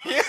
Yeah.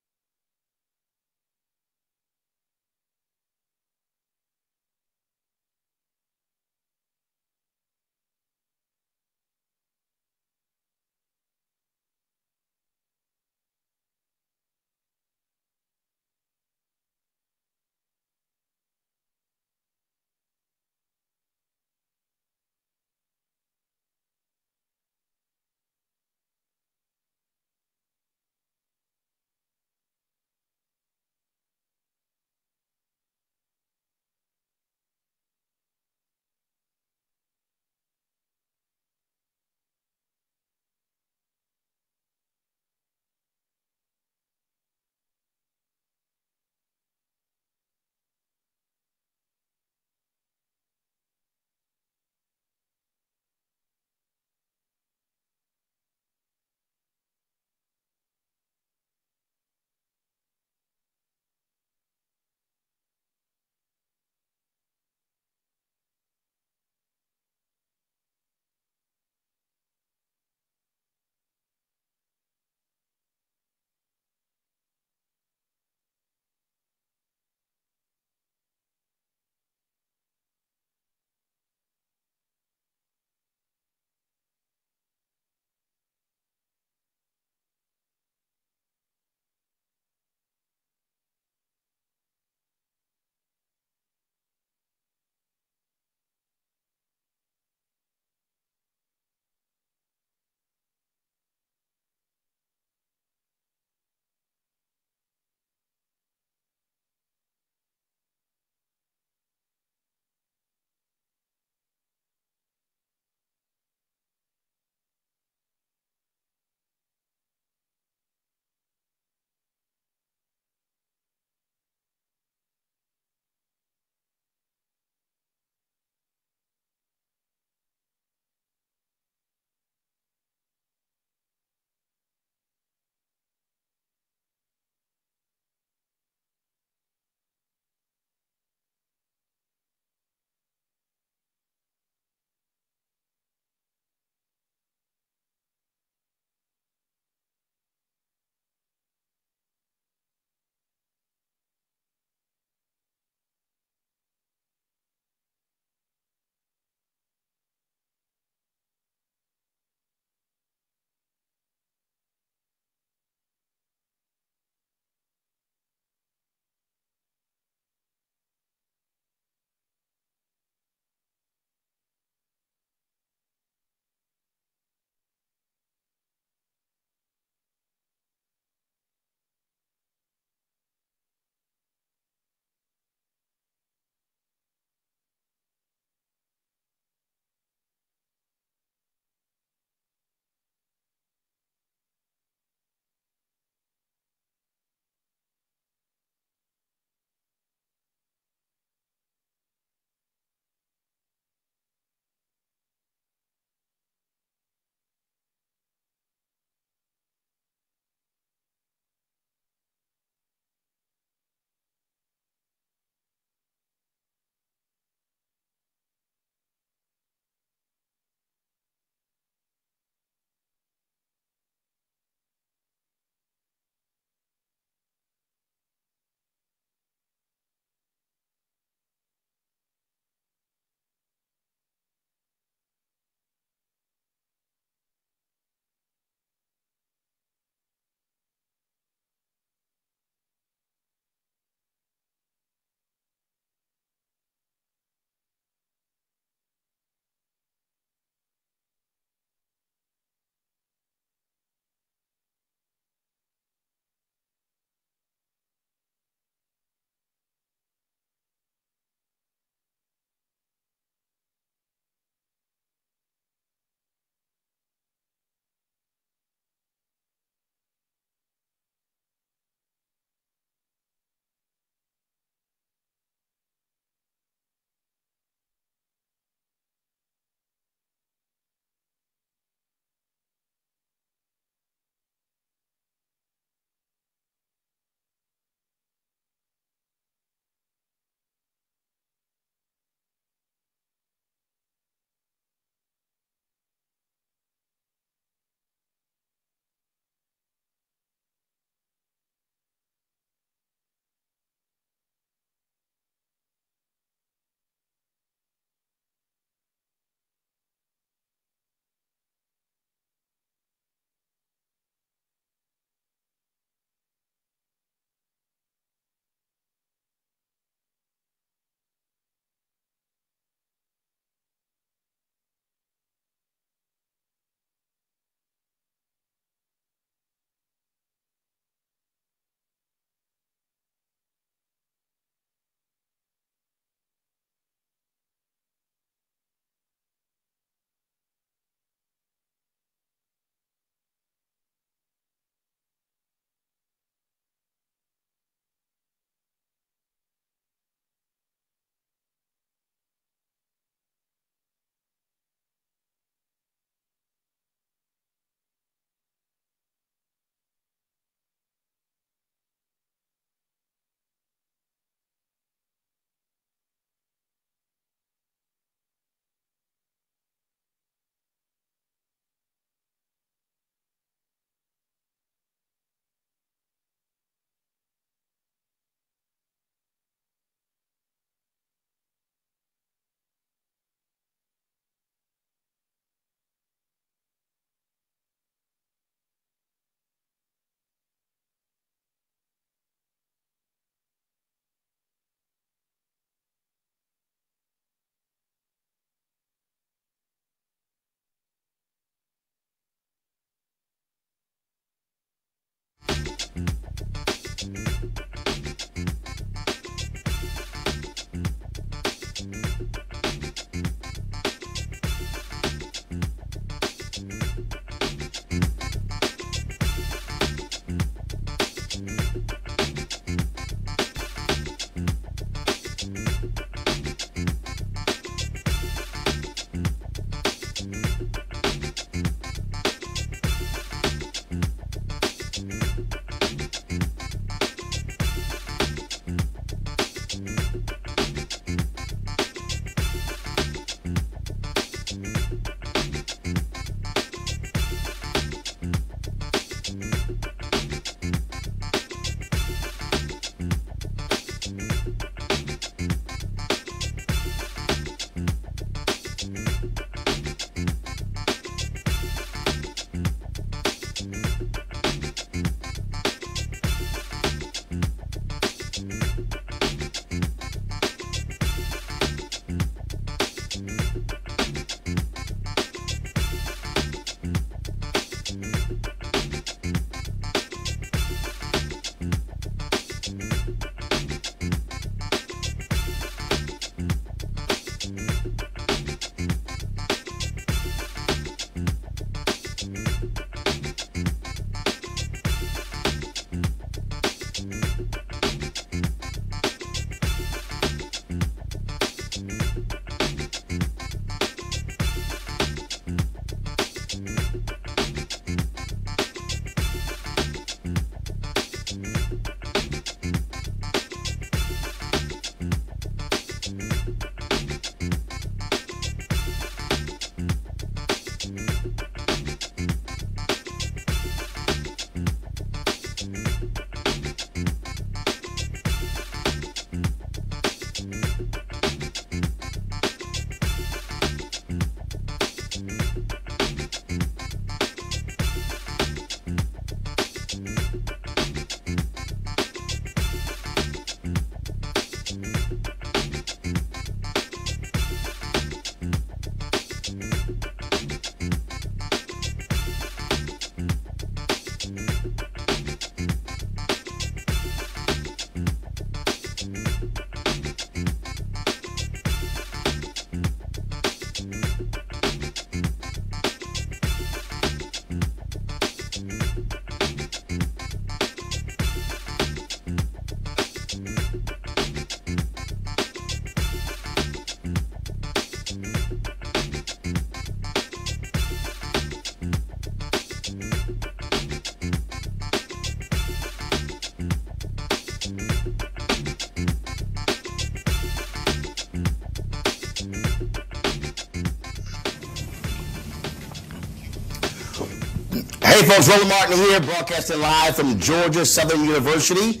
Hey folks, Roland Martin here, broadcasting live from Georgia Southern University,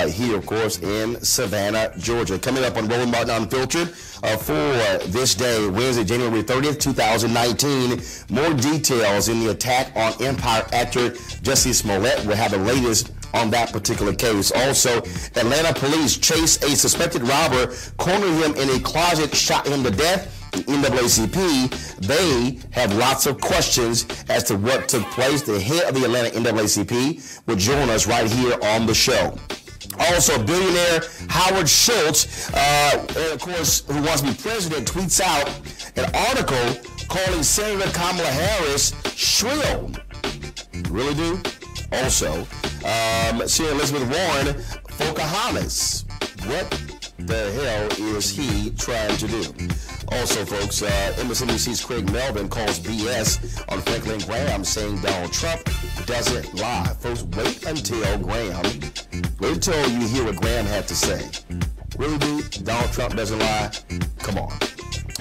here of course in Savannah, Georgia. Coming up on Roland Martin Unfiltered for this day, Wednesday, January 30th, 2019. More details in the attack on Empire actor Jussie Smollett. We'll have the latest on that particular case. Also, Atlanta police chase a suspected robber, cornered him in a closet, shot him to death. The NAACP, they have lots of questions as to what took place. The head of the Atlanta NAACP will join us right here on the show. Also, billionaire Howard Schultz, of course, who wants to be president, tweets out an article calling Senator Kamala Harris shrill. Really do? Also, Senator Elizabeth Warren, Pocahontas. What the hell is he trying to do? Also, folks, MSNBC's Craig Melvin calls BS on Franklin Graham, saying Donald Trump doesn't lie. Folks, wait until you hear what Graham had to say. Really, dude? Donald Trump doesn't lie? Come on.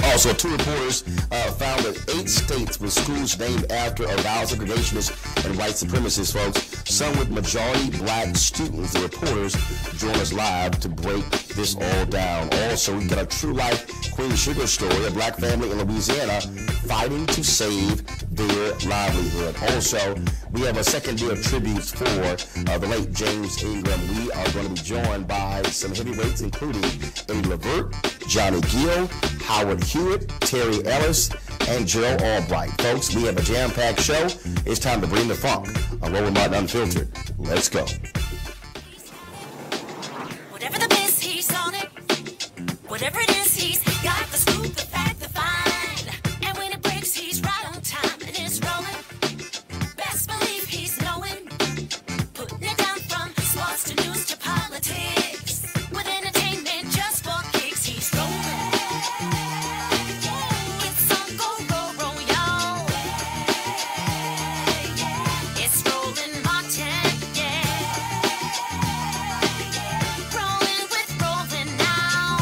Also, two reporters found that 8 states with schools named after avowed segregationists and white supremacists, folks. Some with majority black students. The reporters join us live to break this all down. Also, we got a true life Queen Sugar story, a black family in Louisiana fighting to save their livelihood. Also, we have a second day of tributes for the late James Ingram. We are going to be joined by some heavyweights, including Eddie Levert, Johnny Gill, Howard Hewitt, Terry Ellis, and Joe Albright. Folks, we have a jam-packed show. It's time to bring the funk on Roland Martin Unfiltered. Let's go. Whatever the biz, he's on it. Whatever it is, he's got the scoop, the fact, the find. And when it breaks, he's right on time and it's rolling. Best believe he's knowing. Putting it down from sports to news to politics. With entertainment just for kicks, he's rolling. It's on go, y'all. It's Roland Martin, rolling with Roland now.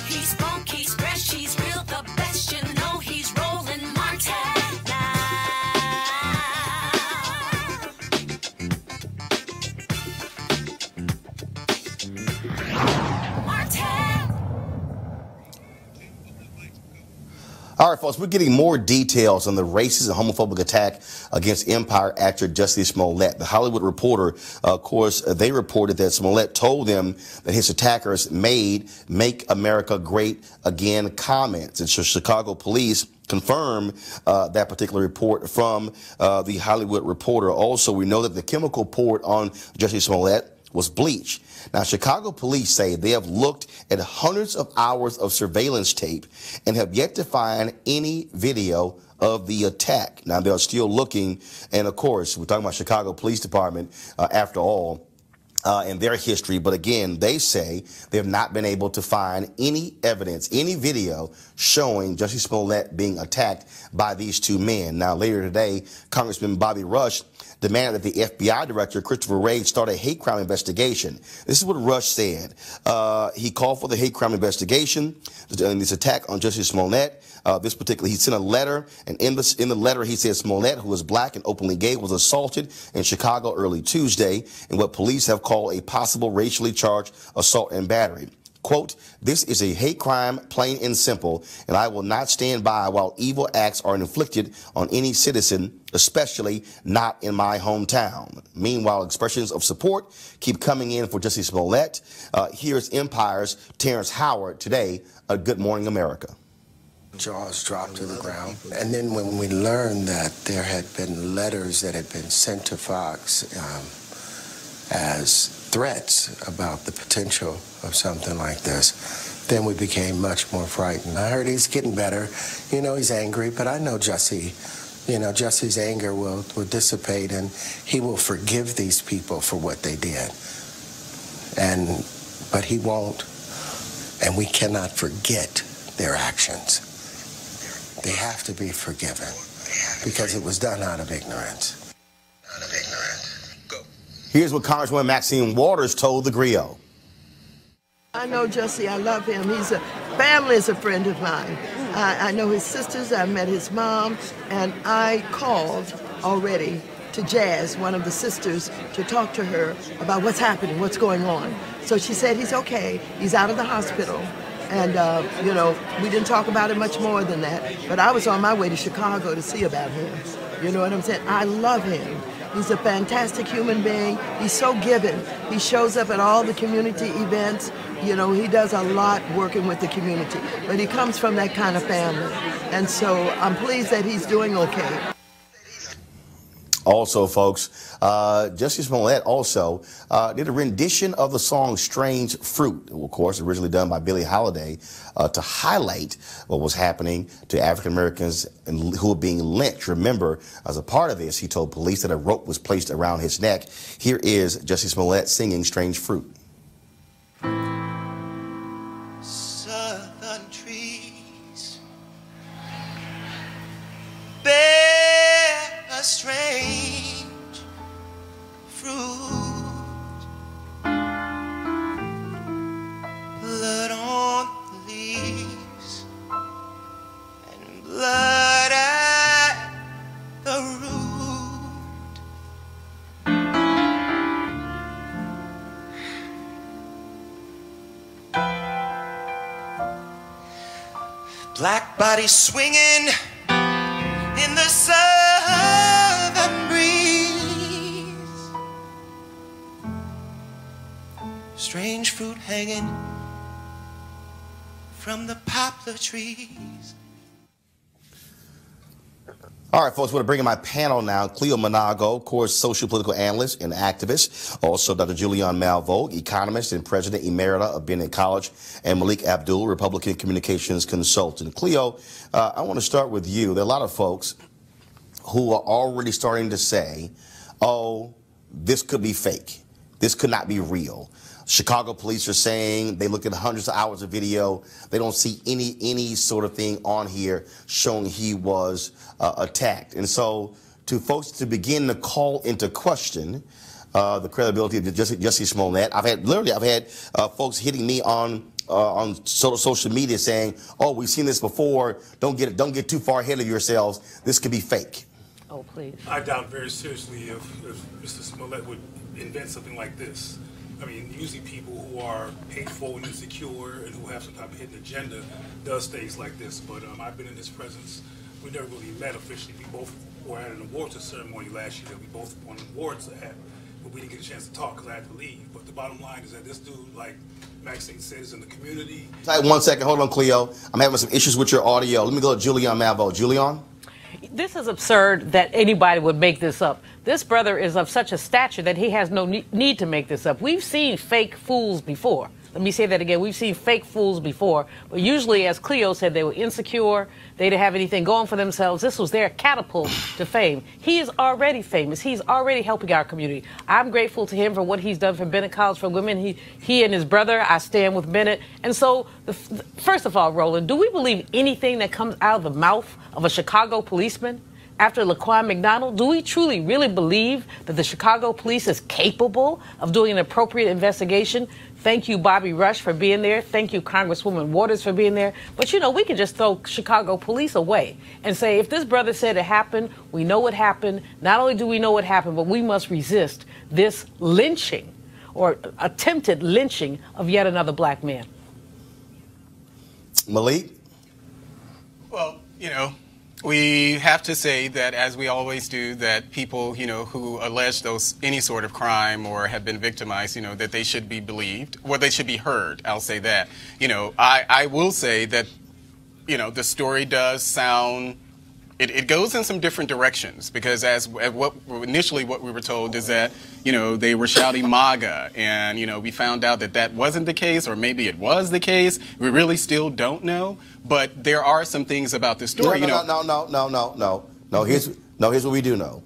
He's funky, he's fresh, he's real, the best, you know he's Roland Martin now. Martin. All right, folks, we're getting more details on the racist and homophobic attack against Empire actor Jussie Smollett. The Hollywood Reporter, of course, they reported that Smollett told them that his attackers made "Make America Great Again" comments. And so Chicago police confirm that particular report from the Hollywood Reporter. Also, we know that the chemical poured on Jussie Smollett was bleach. Now, Chicago police say they have looked at hundreds of hours of surveillance tape and have yet to find any video of the attack. Now, they're still looking, and of course, we're talking about Chicago Police Department after all. And their history, but again, they say they have not been able to find any evidence, any video showing Jussie Smollett being attacked by these two men. Now, later today, Congressman Bobby Rush demanded that the FBI director, Christopher Wray, start a hate crime investigation. This is what Rush said. He called for the hate crime investigation in this attack on Jussie Smollett. He sent a letter, and in the letter he said Smollett, who is black and openly gay, was assaulted in Chicago early Tuesday in what police have called a possible racially charged assault and battery. Quote, "This is a hate crime, plain and simple, and I will not stand by while evil acts are inflicted on any citizen, especially not in my hometown." Meanwhile, expressions of support keep coming in for Jussie Smollett. Here's Empire's Terrence Howard today at Good Morning America. Jaws dropped to the ground. And then when we learned that there had been letters that had been sent to Fox as threats about the potential of something like this, then we became much more frightened. I heard he's getting better. You know, he's angry, but I know Jussie. You know, Jussie's anger will dissipate, and he will forgive these people for what they did. But he won't, and we cannot forget their actions. They have to be forgiven because it was done out of ignorance. Go. Here's what Congresswoman Maxine Waters told the Griot. I know Jussie, I love him. Family is a friend of mine. I know his sisters, I met his mom, and I called already to Jazz, one of the sisters, to talk to her about what's happening, what's going on. So she said he's okay, he's out of the hospital. And, you know, we didn't talk about it much more than that, but I was on my way to Chicago to see about him. You know what I'm saying? I love him. He's a fantastic human being. He's so giving. He shows up at all the community events. You know, he does a lot working with the community, but he comes from that kind of family. And so I'm pleased that he's doing okay. Also, folks, Jussie Smollett also did a rendition of the song Strange Fruit, of course, originally done by Billie Holiday, to highlight what was happening to African Americans who were being lynched. Remember, as a part of this, he told police that a rope was placed around his neck. Here is Jussie Smollett singing Strange Fruit. Southern trees bear a strange fruit, blood on the leaves and blood at the root. Black bodies swinging in the southern breeze, strange fruit hanging from the poplar trees. All right, folks, I want to bring in my panel now. Cleo Monago, of course, social political analyst and activist. Also, Dr. Julian Malveaux, economist and president emerita of Bennett College. And Malik Abdul, Republican communications consultant. Cleo, I want to start with you. There are a lot of folks who are already starting to say, oh, this could be fake. This could not be real. Chicago police are saying they looked at hundreds of hours of video. They don't see any sort of thing on here showing he was attacked. And so to folks to begin to call into question the credibility of Jussie Smollett, I've had folks hitting me on social media saying, oh, we've seen this before. Don't get too far ahead of yourselves. This could be fake. Oh, please. I doubt very seriously if Mr. Smollett would invent something like this. I mean, usually people who are hateful and insecure and who have some type of hidden agenda does things like this. But I've been in his presence. We never really met officially. We both were at an awards ceremony last year that we both won awards at, but we didn't get a chance to talk because I had to leave. But the bottom line is that this dude, like Maxine said, is in the community. Right, 1 second. Hold on, Cleo. I'm having some issues with your audio. Let me go to Julian Malveaux. Julian? This is absurd that anybody would make this up. This brother is of such a stature that he has no need to make this up. We've seen fake fools before. Let me say that again. We've seen fake fools before. But usually, as Cleo said, they were insecure. They didn't have anything going for themselves. This was their catapult to fame. He is already famous. He's already helping our community. I'm grateful to him for what he's done for Bennett College for Women. He and his brother, I stand with Bennett. And so, first of all, Roland, do we believe anything that comes out of the mouth of a Chicago policeman? After Laquan McDonald, do we truly really believe that the Chicago police is capable of doing an appropriate investigation? Thank you, Bobby Rush, for being there. Thank you, Congresswoman Waters, for being there. But, you know, we can just throw Chicago police away and say, if this brother said it happened, we know it happened. Not only do we know it happened, but we must resist this lynching or attempted lynching of yet another black man. Malik? Well, you know, we have to say that, as we always do, that people, you know, who allege any sort of crime or have been victimized, you know, that they should be believed, or they should be heard. I'll say that. You know, I will say that, you know, the story does sound, it goes in some different directions, because initially what we were told is that, you know, they were shouting MAGA, and, you know, we found out that that wasn't the case, or maybe it was the case. We really still don't know, but there are some things about this story. No. Here's what we do know.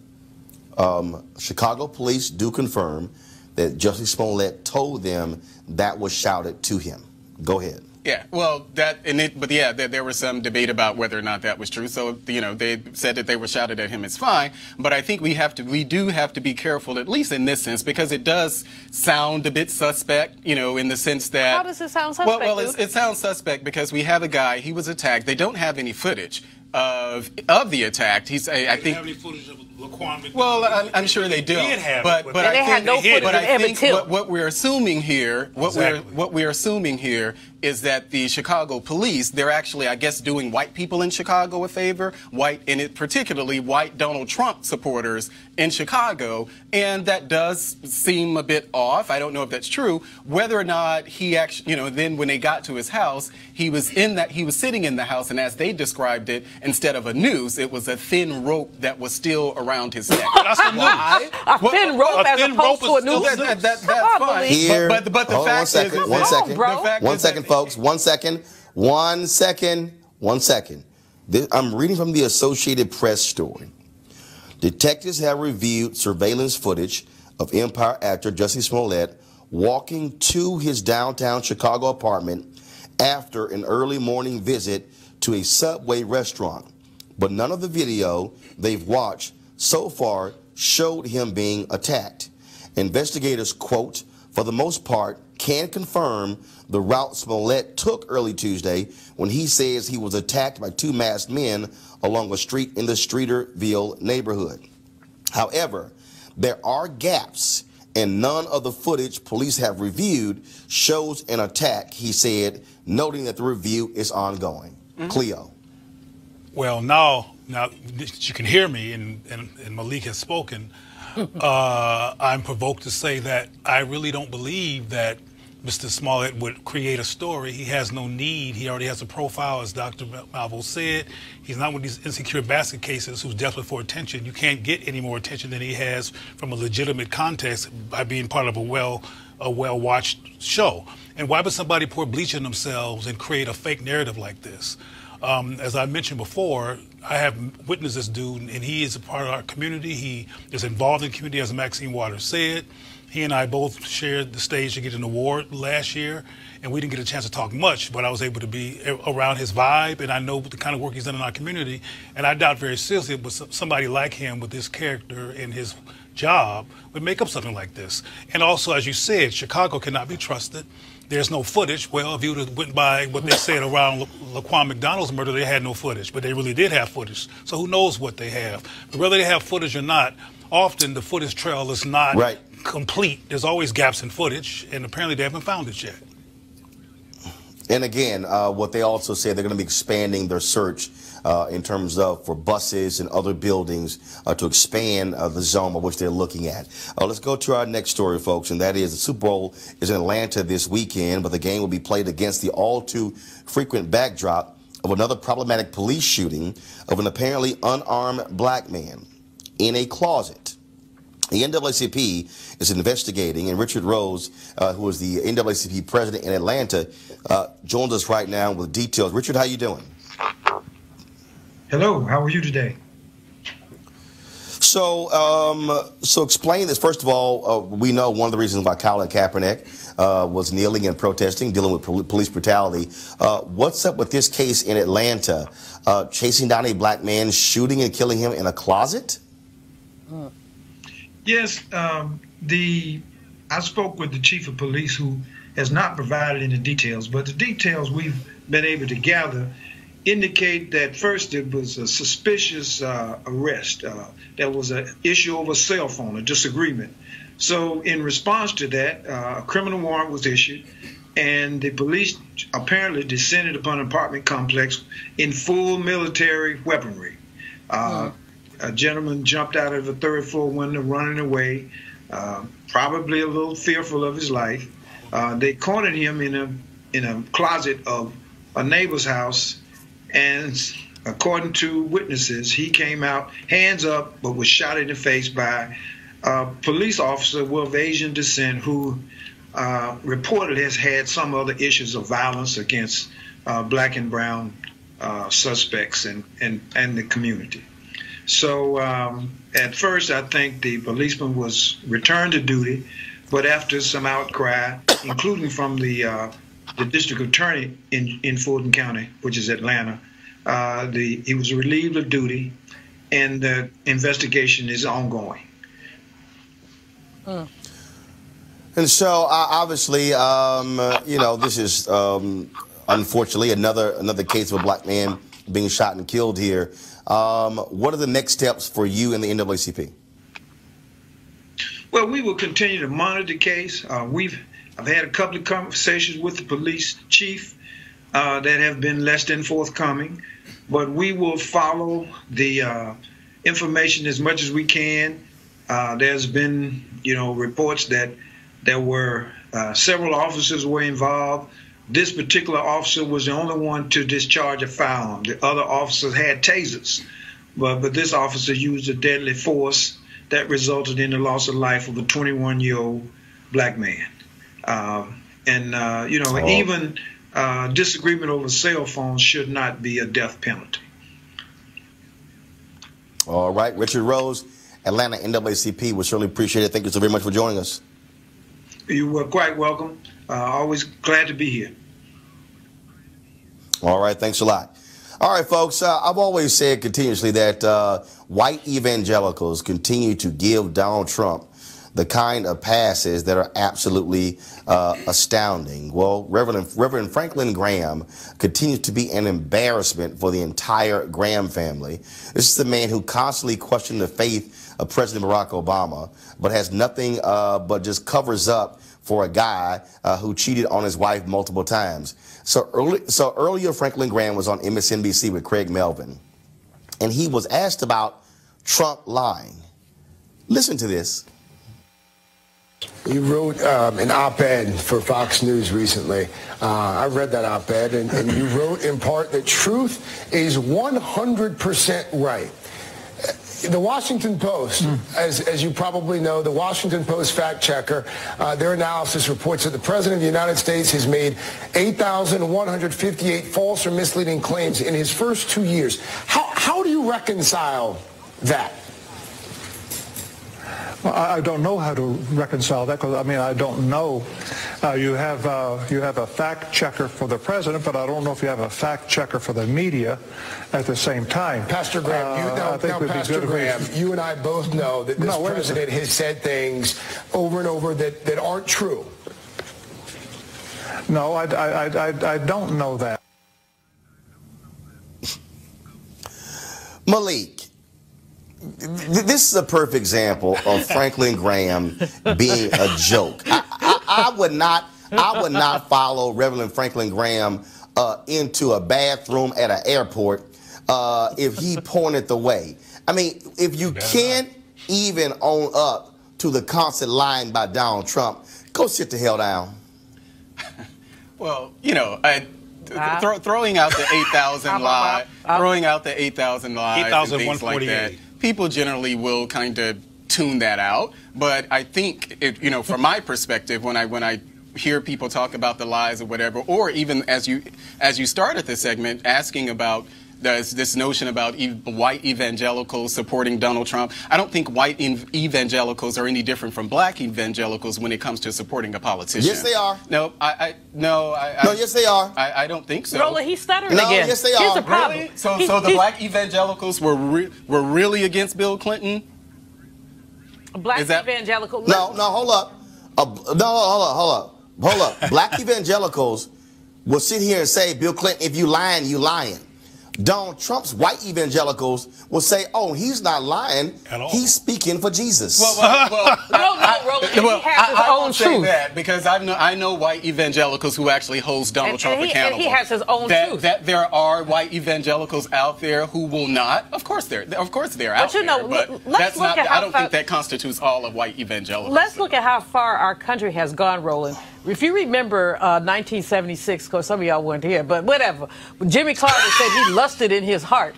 Chicago police do confirm that Jussie Smollett told them that was shouted to him. Go ahead. Yeah, well, there was some debate about whether or not that was true. So, they said that they were shouted at him. It's fine, but I think we do have to be careful, at least in this sense, because it does sound a bit suspect. In the sense that how does it sound suspect? Well, it sounds suspect because we have a guy. He was attacked. They don't have any footage of the attack. I think. Have any footage of LaQuan? Well, I'm sure they do. But they had no footage of Emmett Till. What we're assuming here, what we're assuming here is that the Chicago police, they're actually, I guess, doing white people in Chicago a favor, particularly white Donald Trump supporters in Chicago, and that does seem a bit off. I don't know if that's true. Whether or not he actually, then when they got to his house, he was sitting in the house, and as they described it, instead of a noose, it was a thin rope that was still around his neck. That's the Why? A thin rope as opposed to a noose. That's fine. Here, But the fact is, one second, folks. 1 second. 1 second. 1 second. I'm reading from the Associated Press story. Detectives have reviewed surveillance footage of Empire actor Jussie Smollett walking to his downtown Chicago apartment after an early morning visit to a Subway restaurant. But none of the video they've watched so far showed him being attacked. Investigators, quote, for the most part, can confirm the route Smollett took early Tuesday when he says he was attacked by two masked men along a street in the Streeterville neighborhood. However, there are gaps, and none of the footage police have reviewed shows an attack, he said, noting that the review is ongoing. Cleo. Well, now that you can hear me and Malik has spoken, I'm provoked to say that I really don't believe that Mr. Smollett would create a story. He has no need. He already has a profile, as Dr. Malvo said. He's not one of these insecure basket cases who's desperate for attention. You can't get any more attention than he has from a legitimate context by being part of a well-watched show. And why would somebody pour bleach in themselves and create a fake narrative like this? As I mentioned before, I have witnessed this dude, and he is a part of our community. He is involved in the community, as Maxine Waters said. He and I both shared the stage to get an award last year, and we didn't get a chance to talk much, but I was able to be around his vibe, and I know the kind of work he's done in our community, and I doubt very seriously that somebody like him with his character and his job would make up something like this. And also, as you said, Chicago cannot be trusted. There's no footage. Well, if you would have went by what they said around Laquan McDonald's murder, they had no footage, but they really did have footage. So who knows what they have? But whether they have footage or not, often the footage trail is not complete. There's always gaps in footage, and apparently they haven't found it yet. And again, what they also said, they're going to be expanding their search in terms of for buses and other buildings to expand the zone by which they're looking at. Let's go to our next story, folks, and that is the Super Bowl is in Atlanta this weekend, but the game will be played against the all too frequent backdrop of another problematic police shooting of an apparently unarmed black man in a closet. The NAACP is investigating, and Richard Rose, who is the NAACP president in Atlanta, joins us right now with details. Richard, how you doing? Hello, how are you today? So explain this. First of all, we know one of the reasons why Colin Kaepernick was kneeling and protesting, dealing with police brutality. What's up with this case in Atlanta? Chasing down a black man, shooting and killing him in a closet? Yes, I spoke with the chief of police, who has not provided any details, but the details we've been able to gather indicate that first it was a suspicious arrest. There was an issue over a cell phone, a disagreement. So in response to that, a criminal warrant was issued, and the police apparently descended upon an apartment complex in full military weaponry. A gentleman jumped out of a third floor window running away, probably a little fearful of his life. They cornered him in a closet of a neighbor's house, and according to witnesses, he came out hands up but was shot in the face by a police officer of Asian descent who reported has had some other issues of violence against black and brown suspects and the community. So at first, I think the policeman was returned to duty, but after some outcry, including from the the district attorney in Fulton County, which is Atlanta. He was relieved of duty, and the investigation is ongoing. And so, obviously, this is unfortunately another case of a black man being shot and killed here. What are the next steps for you and the NAACP? Well, we will continue to monitor the case. I've had a couple of conversations with the police chief that have been less than forthcoming, but we will follow the information as much as we can. There's been, reports that there were several officers were involved. This particular officer was the only one to discharge a firearm. The other officers had tasers, but this officer used a deadly force that resulted in the loss of life of a 21-year-old black man. Even disagreement over cell phones should not be a death penalty. All right, Richard Rose, Atlanta NAACP. We certainly appreciate it. Thank you so very much for joining us. You were quite welcome. Always glad to be here. All right, thanks a lot. All right, folks, I've always said continuously that white evangelicals continue to give Donald Trump the kind of passes that are absolutely astounding. Well, Reverend Franklin Graham continues to be an embarrassment for the entire Graham family. This is the man who constantly questioned the faith of President Barack Obama, but has nothing but just covers up for a guy who cheated on his wife multiple times. So earlier, Franklin Graham was on MSNBC with Craig Melvin, and he was asked about Trump lying. Listen to this. You wrote an op-ed for Fox News recently. I read that op-ed, and you wrote in part that truth is 100% right. The Washington Post, as you probably know, the Washington Post fact checker, their analysis reports that the President of the United States has made 8,158 false or misleading claims in his first 2 years. How do you reconcile that? Well, I don't know how to reconcile that because, I don't know. You have a fact checker for the president, but I don't know if you have a fact checker for the media at the same time. Pastor Graham, you and I both know that this president has said things over and over that aren't true. No, I don't know that. Malik, this is a perfect example of Franklin Graham being a joke. I would not follow Reverend Franklin Graham into a bathroom at an airport if he pointed the way. If you can't even own up to the constant lying by Donald Trump, go sit the hell down. Well, throwing out the 8,000 lie, throwing out the 8,000 lies and things like that, people generally will kind of tune that out. But I think, from my perspective, when I hear people talk about the lies or whatever, or even as you started the segment asking about this notion about white evangelicals supporting Donald Trump, I don't think white evangelicals are any different from black evangelicals when it comes to supporting a politician. Yes, they are. No, yes, they are. I don't think so. Roland, he's stuttering no, again. Yes, they are. Here's the problem. Really? So the black evangelicals were really against Bill Clinton? Black evangelical. No, hold up. Hold up. Black evangelicals will sit here and say, Bill Clinton, if you lying, you lying. Donald Trump's white evangelicals will say, oh, he's not lying. He's speaking for Jesus. Roland, he has his own truth. Say that because I know white evangelicals who actually holds Donald Trump accountable. And he has his own truth. That there are white evangelicals out there who will not. Of course they're out there. But that's not. I don't think that constitutes all of white evangelicals. Let's look at how far our country has gone, Roland. If you remember 1976, of course some of y'all weren't here, but whatever. Jimmy Carter said he lusted in his heart.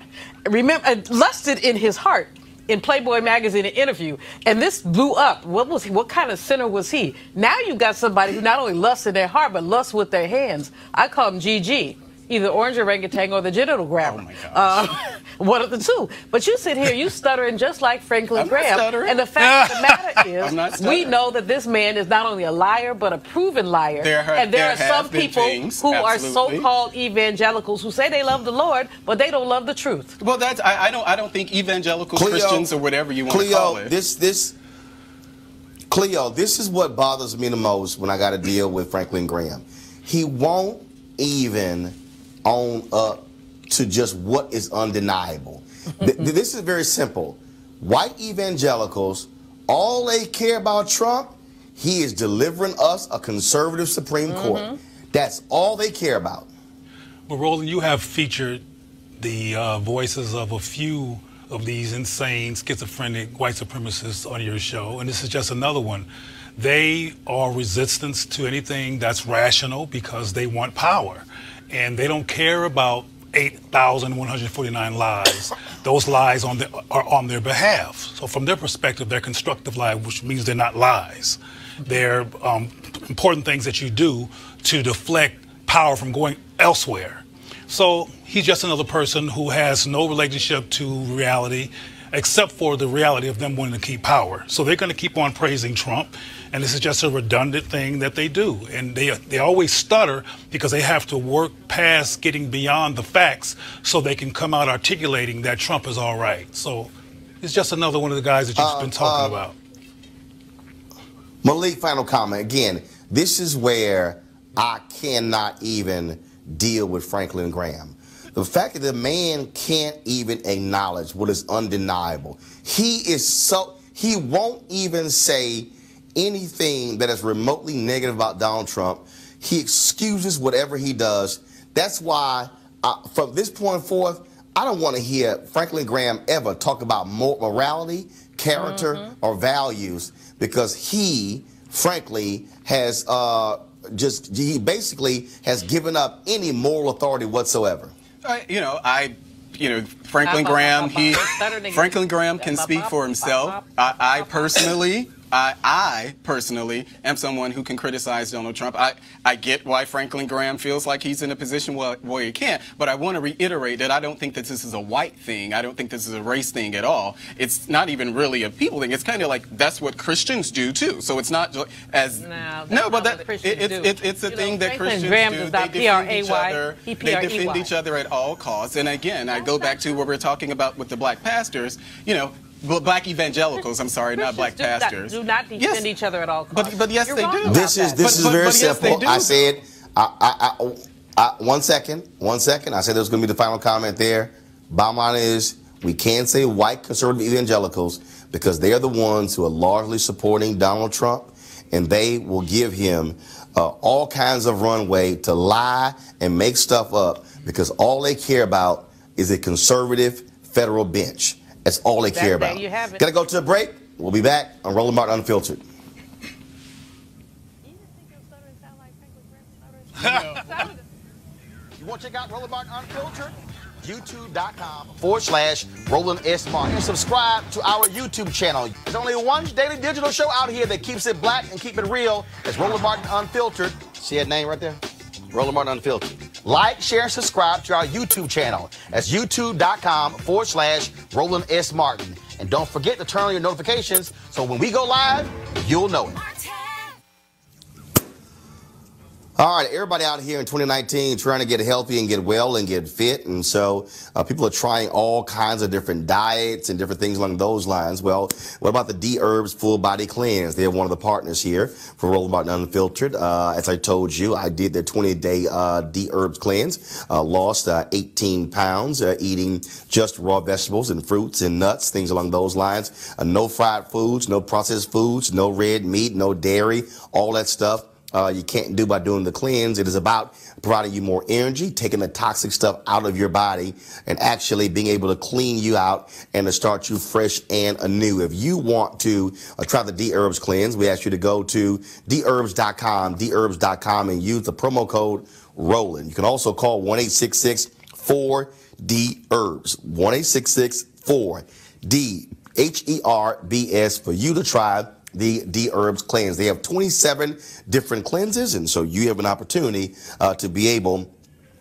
Lusted in his heart in Playboy magazine, an interview, and this blew up. What was he? What kind of sinner was he? Now you've got somebody who not only lusts in their heart but lusts with their hands. I call him GG. Either orange orangutan or the genital grabber. Oh my gosh. One of the two. But you sit here, you stuttering just like Franklin Graham. stuttering. And the fact of the matter I'm not is, stuttering. we know that this man is not only a liar, but a proven liar. And there are some people who are so-called evangelicals who say they love the Lord, but they don't love the truth. Well, that's I don't think evangelical Christians or whatever you want to call it. Cleo, this is what bothers me the most when I got to deal with Franklin Graham. He won't even own up to just what is undeniable. This is very simple. White evangelicals, all they care about Trump, he is delivering us a conservative Supreme Court. That's all they care about. Well, Roland, you have featured the voices of a few of these insane, schizophrenic white supremacists on your show, and this is just another one. They are resistance to anything that's rational because they want power, and they don't care about 8,149 lies. Those lies are on their behalf. So from their perspective, they're constructive lies, which means they're not lies. They're important things that you do to deflect power from going elsewhere. So he's just another person who has no relationship to reality except for the reality of them wanting to keep power. So they're going to keep on praising Trump, and this is just a redundant thing that they do. And they always stutter because they have to work past getting beyond the facts so they can come out articulating that Trump is all right. So it's just another one of the guys that you've been talking about. Malik, final comment. Again, this is where I cannot even deal with Franklin Graham. The fact that the man can't even acknowledge what is undeniable. He won't even say anything that is remotely negative about Donald Trump. He excuses whatever he does. That's why, from this point forth, I don't want to hear Franklin Graham ever talk about morality, character, or values, because he, frankly, has he basically has given up any moral authority whatsoever. Franklin Graham, Franklin Graham can speak for himself. I personally am someone who can criticize Donald Trump. I get why Franklin Graham feels like he's in a position where he can't, but I want to reiterate that I don't think that this is a white thing. I don't think this is a race thing at all. It's not even really a people thing. It's kind of like that's what Christians do too. So it's not as it's a thing that Christians do. They defend each other. They defend each other at all costs. And again, I go back to what we're talking about with the black pastors. Well, black evangelicals, I'm sorry, not black pastors. Do not defend each other at all costs. But yes, they do. This is very simple. I said, one second. I said there was going to be the final comment there. Bottom line is, we can't say white conservative evangelicals because they are the ones who are largely supporting Donald Trump, and they will give him all kinds of runway to lie and make stuff up because all they care about is a conservative federal bench. That's all they care about. There you have it. Gonna go to a break. We'll be back on Roland Martin Unfiltered. You want to check out Roland Martin Unfiltered? YouTube.com/Roland S. Martin. And subscribe to our YouTube channel. There's only one daily digital show out here that keeps it black and keep it real. It's Roland Martin Unfiltered. See that name right there? Roland Martin Unfiltered. Like, share, and subscribe to our YouTube channel. That's youtube.com/Roland S. Martin. And don't forget to turn on your notifications so when we go live, you'll know it. All right, everybody out here in 2019 trying to get healthy and get well and get fit. And so people are trying all kinds of different diets and different things along those lines. Well, what about the D-Herbs Full Body Cleanse? They're one of the partners here for Roland Martin Unfiltered. As I told you, I did the 20-day D-Herbs Cleanse, lost 18 pounds, eating just raw vegetables and fruits and nuts, things along those lines. No fried foods, no processed foods, no red meat, no dairy, all that stuff. You can't do by doing the cleanse. It is about providing you more energy, taking the toxic stuff out of your body, and actually being able to clean you out and to start you fresh and anew. If you want to try the D-Herbs Cleanse, we ask you to go to dherbs.com, and use the promo code Roland. You can also call 1-866-4-D-Herbs, 1-866-4-D-HERBS for you to try the D-Herbs Cleanse. They have 27 different cleanses, and so you have an opportunity to be able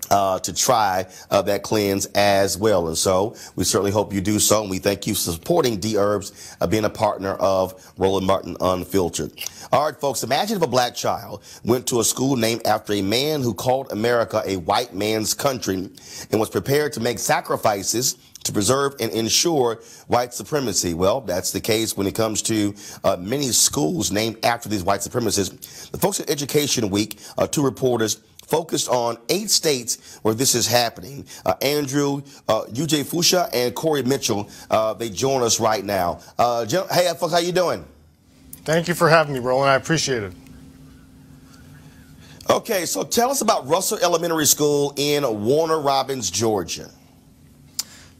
to try that cleanse as well. And so we certainly hope you do so. And we thank you for supporting D-Herbs, being a partner of Roland Martin Unfiltered. All right, folks, imagine if a black child went to a school named after a man who called America a white man's country and was prepared to make sacrifices to preserve and ensure white supremacy. Well, that's the case when it comes to many schools named after these white supremacists. The folks at Education Week, two reporters, focused on 8 states where this is happening. Andrew, UJ Fusha, and Corey Mitchell, they join us right now. Hey, folks, how you doing? Thank you for having me, Roland. I appreciate it. Okay, so tell us about Russell Elementary School in Warner Robins, Georgia.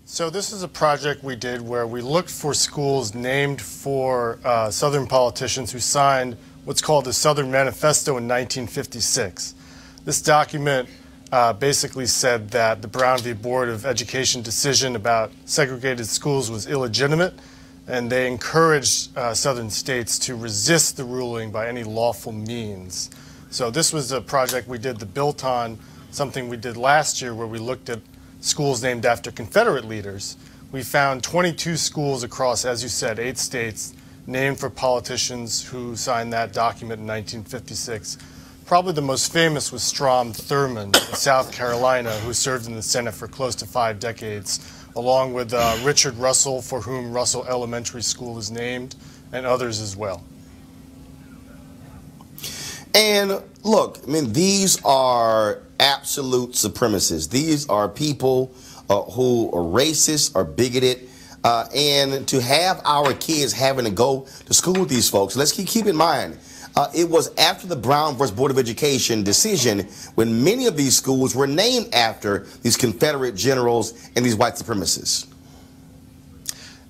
So this is a project we did where we looked for schools named for Southern politicians who signed what's called the Southern Manifesto in 1956. This document basically said that the Brown v. Board of Education decision about segregated schools was illegitimate, and they encouraged Southern states to resist the ruling by any lawful means. So this was a project we did that built on something we did last year where we looked at schools named after Confederate leaders. We found 22 schools across, as you said, 8 states named for politicians who signed that document in 1956. Probably the most famous was Strom Thurmond in South Carolina, who served in the Senate for close to 5 decades, along with Richard Russell, for whom Russell Elementary School is named, and others as well. And look, I mean, these are absolute supremacists. These are people who are racist or bigoted. And to have our kids having to go to school with these folks, let's keep in mind, it was after the Brown versus Board of Education decision when many of these schools were named after these Confederate generals and these white supremacists.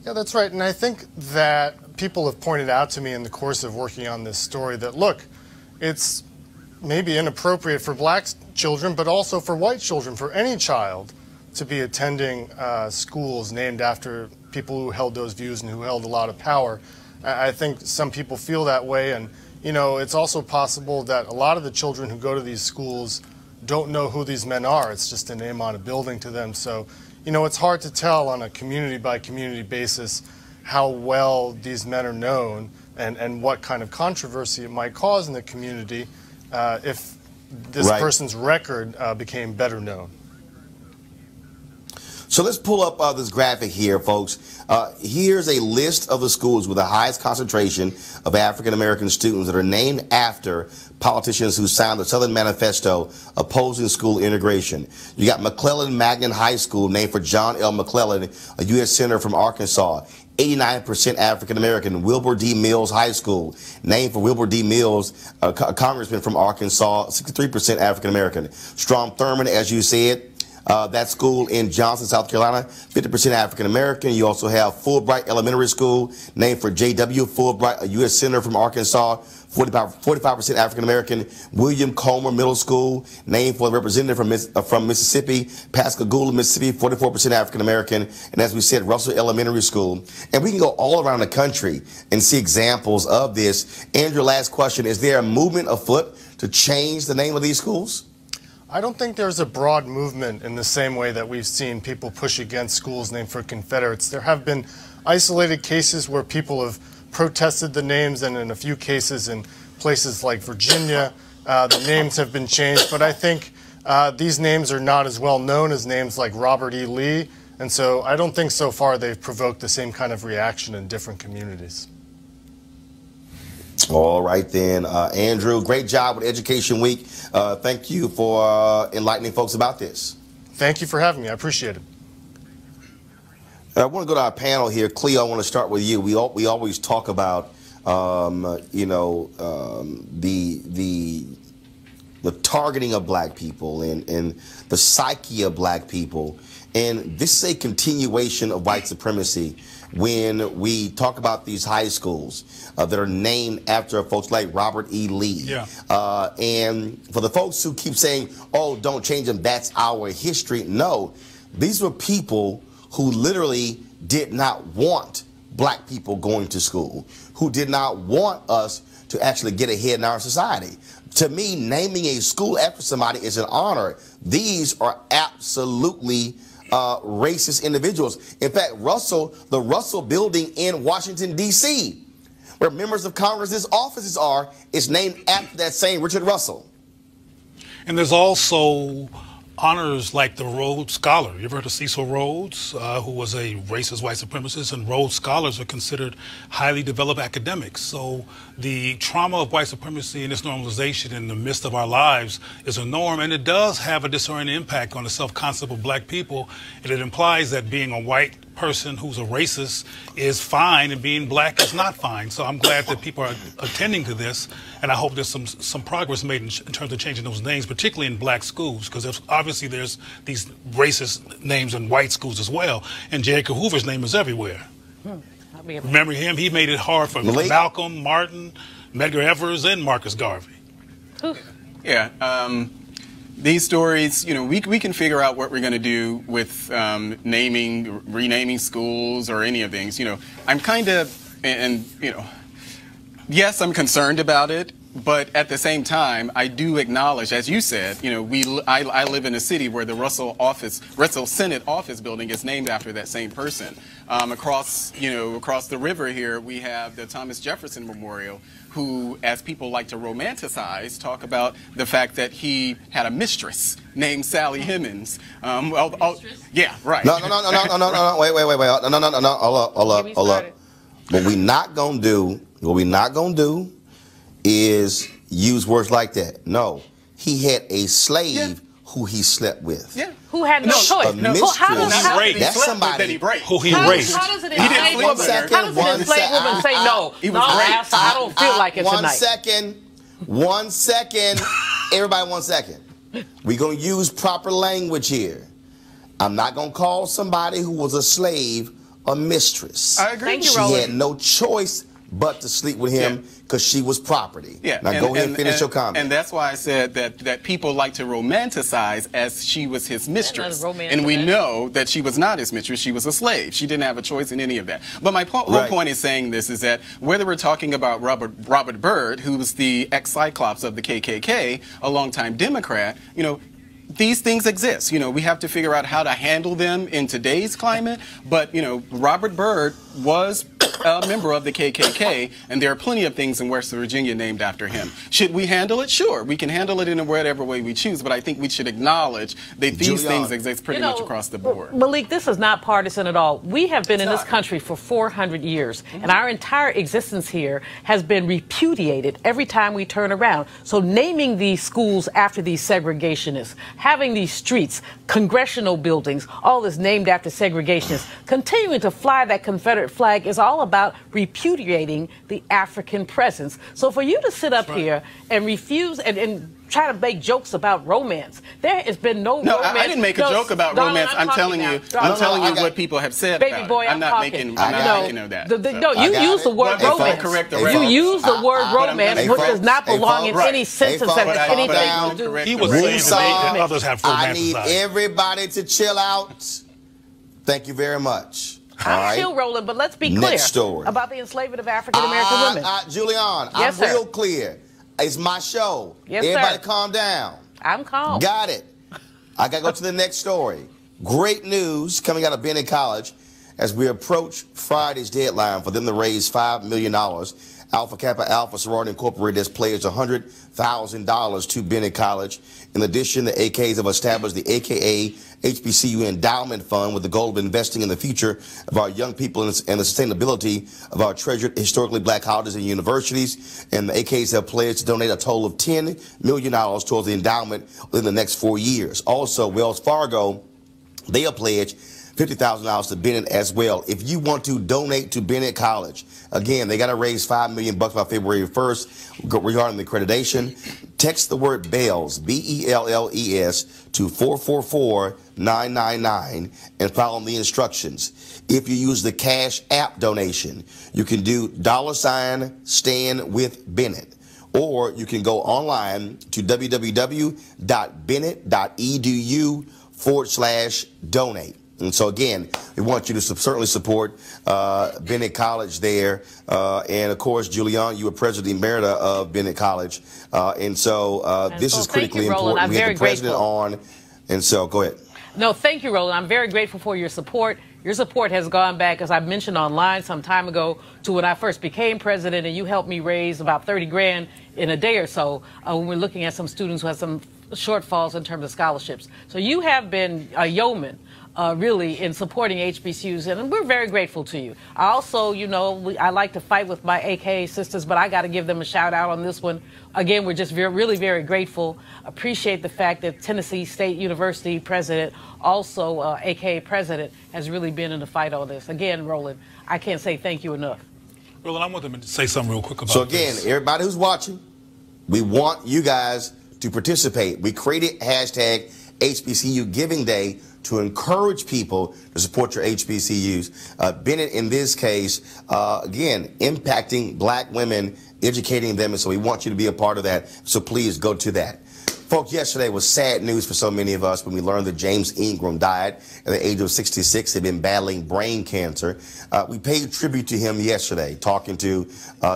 Yeah, that's right. And I think that people have pointed out to me in the course of working on this story that, look, it's maybe inappropriate for black children, but also for white children, for any child to be attending schools named after people who held those views and who held a lot of power. I think some people feel that way, and you know, it's also possible that a lot of the children who go to these schools don't know who these men are. It's just a name on a building to them. So, you know, it's hard to tell on a community by community basis how well these men are known and what kind of controversy it might cause in the community if this person's record became better known. So let's pull up this graphic here, folks. Here's a list of the schools with the highest concentration of African-American students that are named after politicians who signed the Southern Manifesto opposing school integration. You got McClellan Magnan High School, named for John L. McClellan, a U.S. Senator from Arkansas. 89% African-American. Wilbur D. Mills High School, named for Wilbur D. Mills, a congressman from Arkansas. 63% African-American. Strom Thurmond, as you said, that school in Johnson, South Carolina, 50% African-American. You also have Fulbright Elementary School, named for J.W. Fulbright, a U.S. Senator from Arkansas, 45% African-American. William Comer Middle School, named for a representative from Mississippi. Pascagoula, Mississippi, 44% African-American. And as we said, Russell Elementary School. And we can go all around the country and see examples of this. Andrew, last question. Is there a movement afoot to change the name of these schools? I don't think there's a broad movement in the same way that we've seen people push against schools named for Confederates. There have been isolated cases where people have protested the names, and in a few cases in places like Virginia, the names have been changed. But I think these names are not as well known as names like Robert E. Lee, and so I don't think so far they've provoked the same kind of reaction in different communities. All right, then. Andrew, great job with Education Week. Thank you for enlightening folks about this. Thank you for having me. I appreciate it. I want to go to our panel here. Cleo, I want to start with you. We always talk about, the targeting of black people and the psyche of black people. And this is a continuation of white supremacy when we talk about these high schools that are named after folks like Robert E. Lee. Yeah. And for the folks who keep saying, oh, don't change them, that's our history. No, these were people who literally did not want black people going to school, who did not want us to actually get ahead in our society. To me, naming a school after somebody is an honor. These are absolutely racist individuals. In fact, the Russell Building in Washington, D.C., where members of Congress's offices are, is named after that same Richard Russell. And there's also honors like the Rhodes Scholar. You ever heard of Cecil Rhodes, who was a racist white supremacist? And Rhodes Scholars are considered highly developed academics. So the trauma of white supremacy and its normalization in the midst of our lives is a norm, and it does have a discerning impact on the self-concept of black people. And it implies that being a white person who's a racist is fine and being black is not fine. So I'm glad that people are attending to this, and I hope there's some progress made in terms of changing those names, particularly in black schools, because obviously there's these racist names in white schools as well, and J. Edgar Hoover's name is everywhere. Remember him? He made it hard for Malcolm, Martin, Medgar Evers, and Marcus Garvey. Yeah. These stories, we can figure out what we're going to do with renaming schools or any of things. I'm kind of, yes, I'm concerned about it, but at the same time, I do acknowledge, as you said, I live in a city where the Russell Senate office building is named after that same person. Across the river here, we have the Thomas Jefferson Memorial, who, as people like to romanticize, talk about the fact that he had a mistress named Sally Hemings. Yeah, right. No, wait, hold up. What we not gonna do is use words like that. No, he had a slave who he slept with. Yeah. Who had no choice. That's somebody who he raped. How does an enslaved woman say no? I don't feel like it tonight. One second. Everybody, 1 second. We're going to use proper language here. I'm not going to call somebody who was a slave a mistress. I agree. Thank you, She Roland. had no choice but to sleep with him because she was property. Yeah. Now go ahead and finish your comment. And that's why I said that people like to romanticize as she was his mistress. And we know that she was not his mistress. She was a slave. She didn't have a choice in any of that. But my whole point in saying this is that whether we're talking about Robert Byrd, who was the ex-Cyclops of the KKK, a longtime Democrat, these things exist. We have to figure out how to handle them in today's climate. But, Robert Byrd was a member of the KKK, and there are plenty of things in West Virginia named after him. Should we handle it? Sure. We can handle it in whatever way we choose, but I think we should acknowledge that these things exist pretty much across the board. Malik, this is not partisan at all. We have been in this country for 400 years, and our entire existence here has been repudiated every time we turn around. So naming these schools after these segregationists, having these streets, congressional buildings, all this named after segregationists, continuing to fly that Confederate flag is all about repudiating the African presence. So for you to sit up here and refuse and try to make jokes about romance, there has been no romance. No, I didn't make a joke about romance. I'm telling you what people have said Baby about boy, it. I'm not making that. No, you use the word romance. You use the word romance, which does not belong in any sentence that has anything to do with He was saying that others have I need romanticized. everybody to chill out. Thank you very much. I'm still rolling, but let's be clear about the enslavement of African American women. Julian, Yes, I'm sir. real clear. It's my show. Yes, Everybody sir. calm down. I'm calm. Got it. I got to go to the next story. Great news coming out of Bennett College as we approach Friday's deadline for them to raise $5 million. Alpha Kappa Alpha Sorority Incorporated has pledged $100,000 to Bennett College. In addition, the AKs have established the AKA HBCU Endowment Fund with the goal of investing in the future of our young people and the sustainability of our treasured historically black colleges and universities. And the AKs have pledged to donate a total of $10 million towards the endowment within the next 4 years. Also, Wells Fargo, they have pledged $50,000 to Bennett as well. If you want to donate to Bennett College, again, they got to raise $5 million by February 1st regarding the accreditation. Text the word BELLS, BELLES, to 444-999 and follow the instructions. If you use the Cash App donation, you can do $Stand with Bennett. Or you can go online to www.bennett.edu/donate. And so, again, we want you to certainly support Bennett College there. And, of course, Julian, you were president emerita of Bennett College. And so this is critically important. I'm we had very the president grateful. on. And so, go ahead. No, thank you, Roland. I'm very grateful for your support. Your support has gone back, as I mentioned online some time ago, to when I first became president, and you helped me raise about 30 grand in a day or so when we're looking at some students who have some shortfalls in terms of scholarships. So you have been a yeoman, really, in supporting HBCUs, and we're very grateful to you. I also, you know, I like to fight with my AKA sisters, but I got to give them a shout out on this one. Again, we're just really very grateful. Appreciate the fact that Tennessee State University president, also AKA president, has really been in the fight on this. Again, Roland, I can't say thank you enough. Roland, I want them to say something real quick about this. So again, everybody who's watching, we want you guys to participate. We created hashtag HBCU Giving Day to encourage people to support your HBCUs. Bennett, in this case, again, impacting black women, educating them, and so we want you to be a part of that. So please go to that. Folks, yesterday was sad news for so many of us when we learned that James Ingram died at the age of 66. He'd been battling brain cancer. We paid tribute to him yesterday, talking to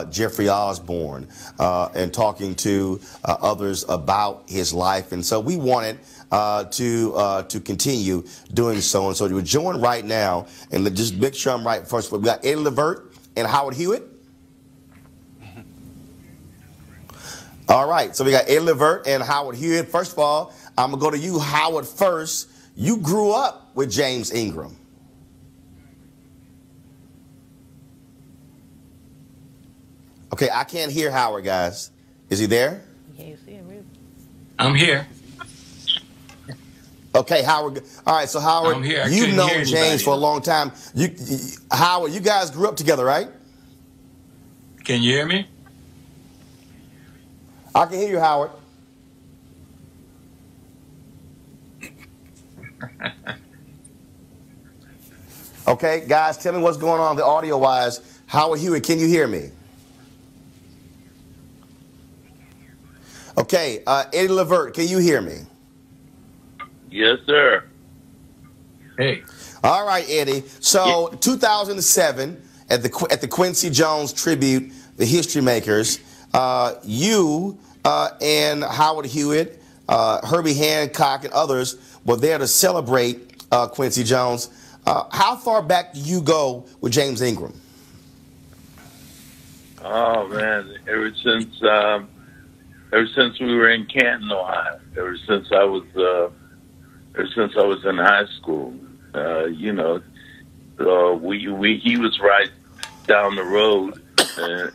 Jeffrey Osborne and talking to others about his life. And so we wanted to continue doing so. And so we're joined right now, and just make sure I'm right first. We got Eddie Levert and Howard Hewitt. All right, so we got Eddie Levert and Howard Hewitt. First of all, I'm going to go to you, Howard, first. You grew up with James Ingram. Okay, I can't hear Howard, guys. Is he there? I'm here. Okay, Howard. All right, so Howard, I'm here. you've known James for a long time. Howard, you guys grew up together, right? Can you hear me? I can hear you, Howard. Okay, guys, tell me what's going on the audio-wise. Howard Hewitt, can you hear me? Okay, Eddie Levert, can you hear me? Yes, sir. Hey. All right, Eddie. So, 2007, at the Quincy Jones tribute, the History Makers, you and Howard Hewitt, Herbie Hancock, and others were there to celebrate Quincy Jones. How far back do you go with James Ingram? Oh man, ever since we were in Canton, Ohio. Ever since I was in high school, he was right down the road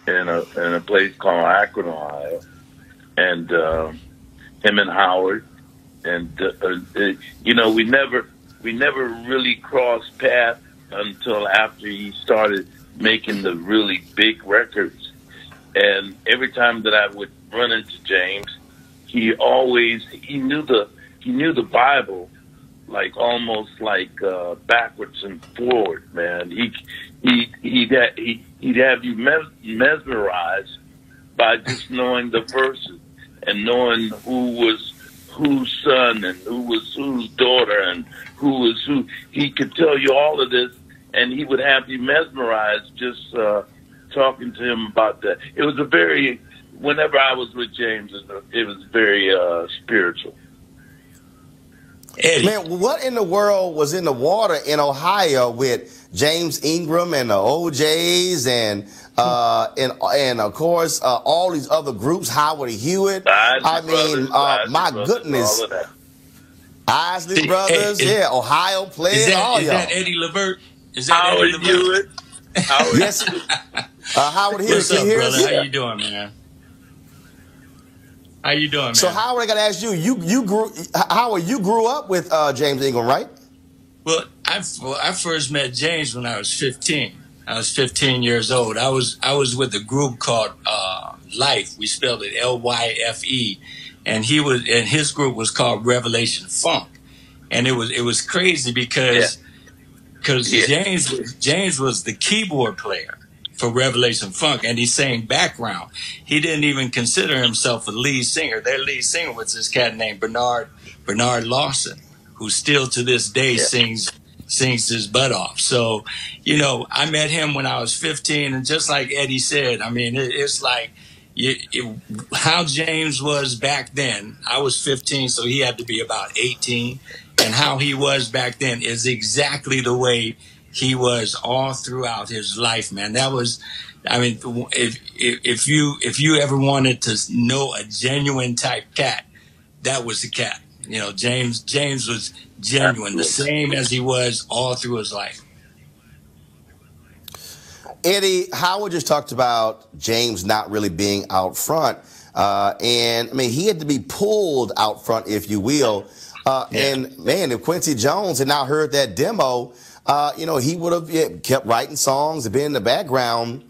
in a place called Akron, Ohio, and him and Howard, and we never really crossed paths until after he started making the really big records. And every time that I would run into James, he knew the Bible like almost like backwards and forward, man. He'd have you mesmerized by just knowing the verses and knowing who was whose son and who was whose daughter and who was who. He could tell you all of this, and he would have you mesmerized just talking to him about that. It was whenever I was with James, it was very spiritual. Eddie. Man, what in the world was in the water in Ohio with James Ingram and the OJs and of course all these other groups, Howard Hewitt? My goodness. All of that. Isley Brothers, yeah, Ohio players, all is y'all. that Eddie Levert? Is that Howard Eddie Levert? Hewitt. Yes. Howard Hewitt, What's up, can you hear brother? us? How you doing, man? How you doing, man? So Howard, I got to ask Howard, you grew up with James Ingram, right? Well, I first met James when I was 15. I was 15 years old. I was with a group called Life. We spelled it Lyfe, and his group was called Revelation Funk, and it was crazy because James was the keyboard player for Revelation Funk, and he sang background. He didn't even consider himself a lead singer. Their lead singer was this cat named Bernard Lawson, who still to this day sings sings his butt off. So, you know, I met him when I was 15, and just like Eddie said, I mean, it's like how James was back then. I was 15, so he had to be about 18, and how he was back then is exactly the way he was all throughout his life, man. That was, I mean, if you ever wanted to know a genuine type cat, that was the cat. You know, James was genuine, the same as he was all through his life. Eddie, Howard just talked about James not really being out front. And, I mean, he had to be pulled out front, if you will. And, man, if Quincy Jones had not heard that demo, you know, he would have kept writing songs and been in the background.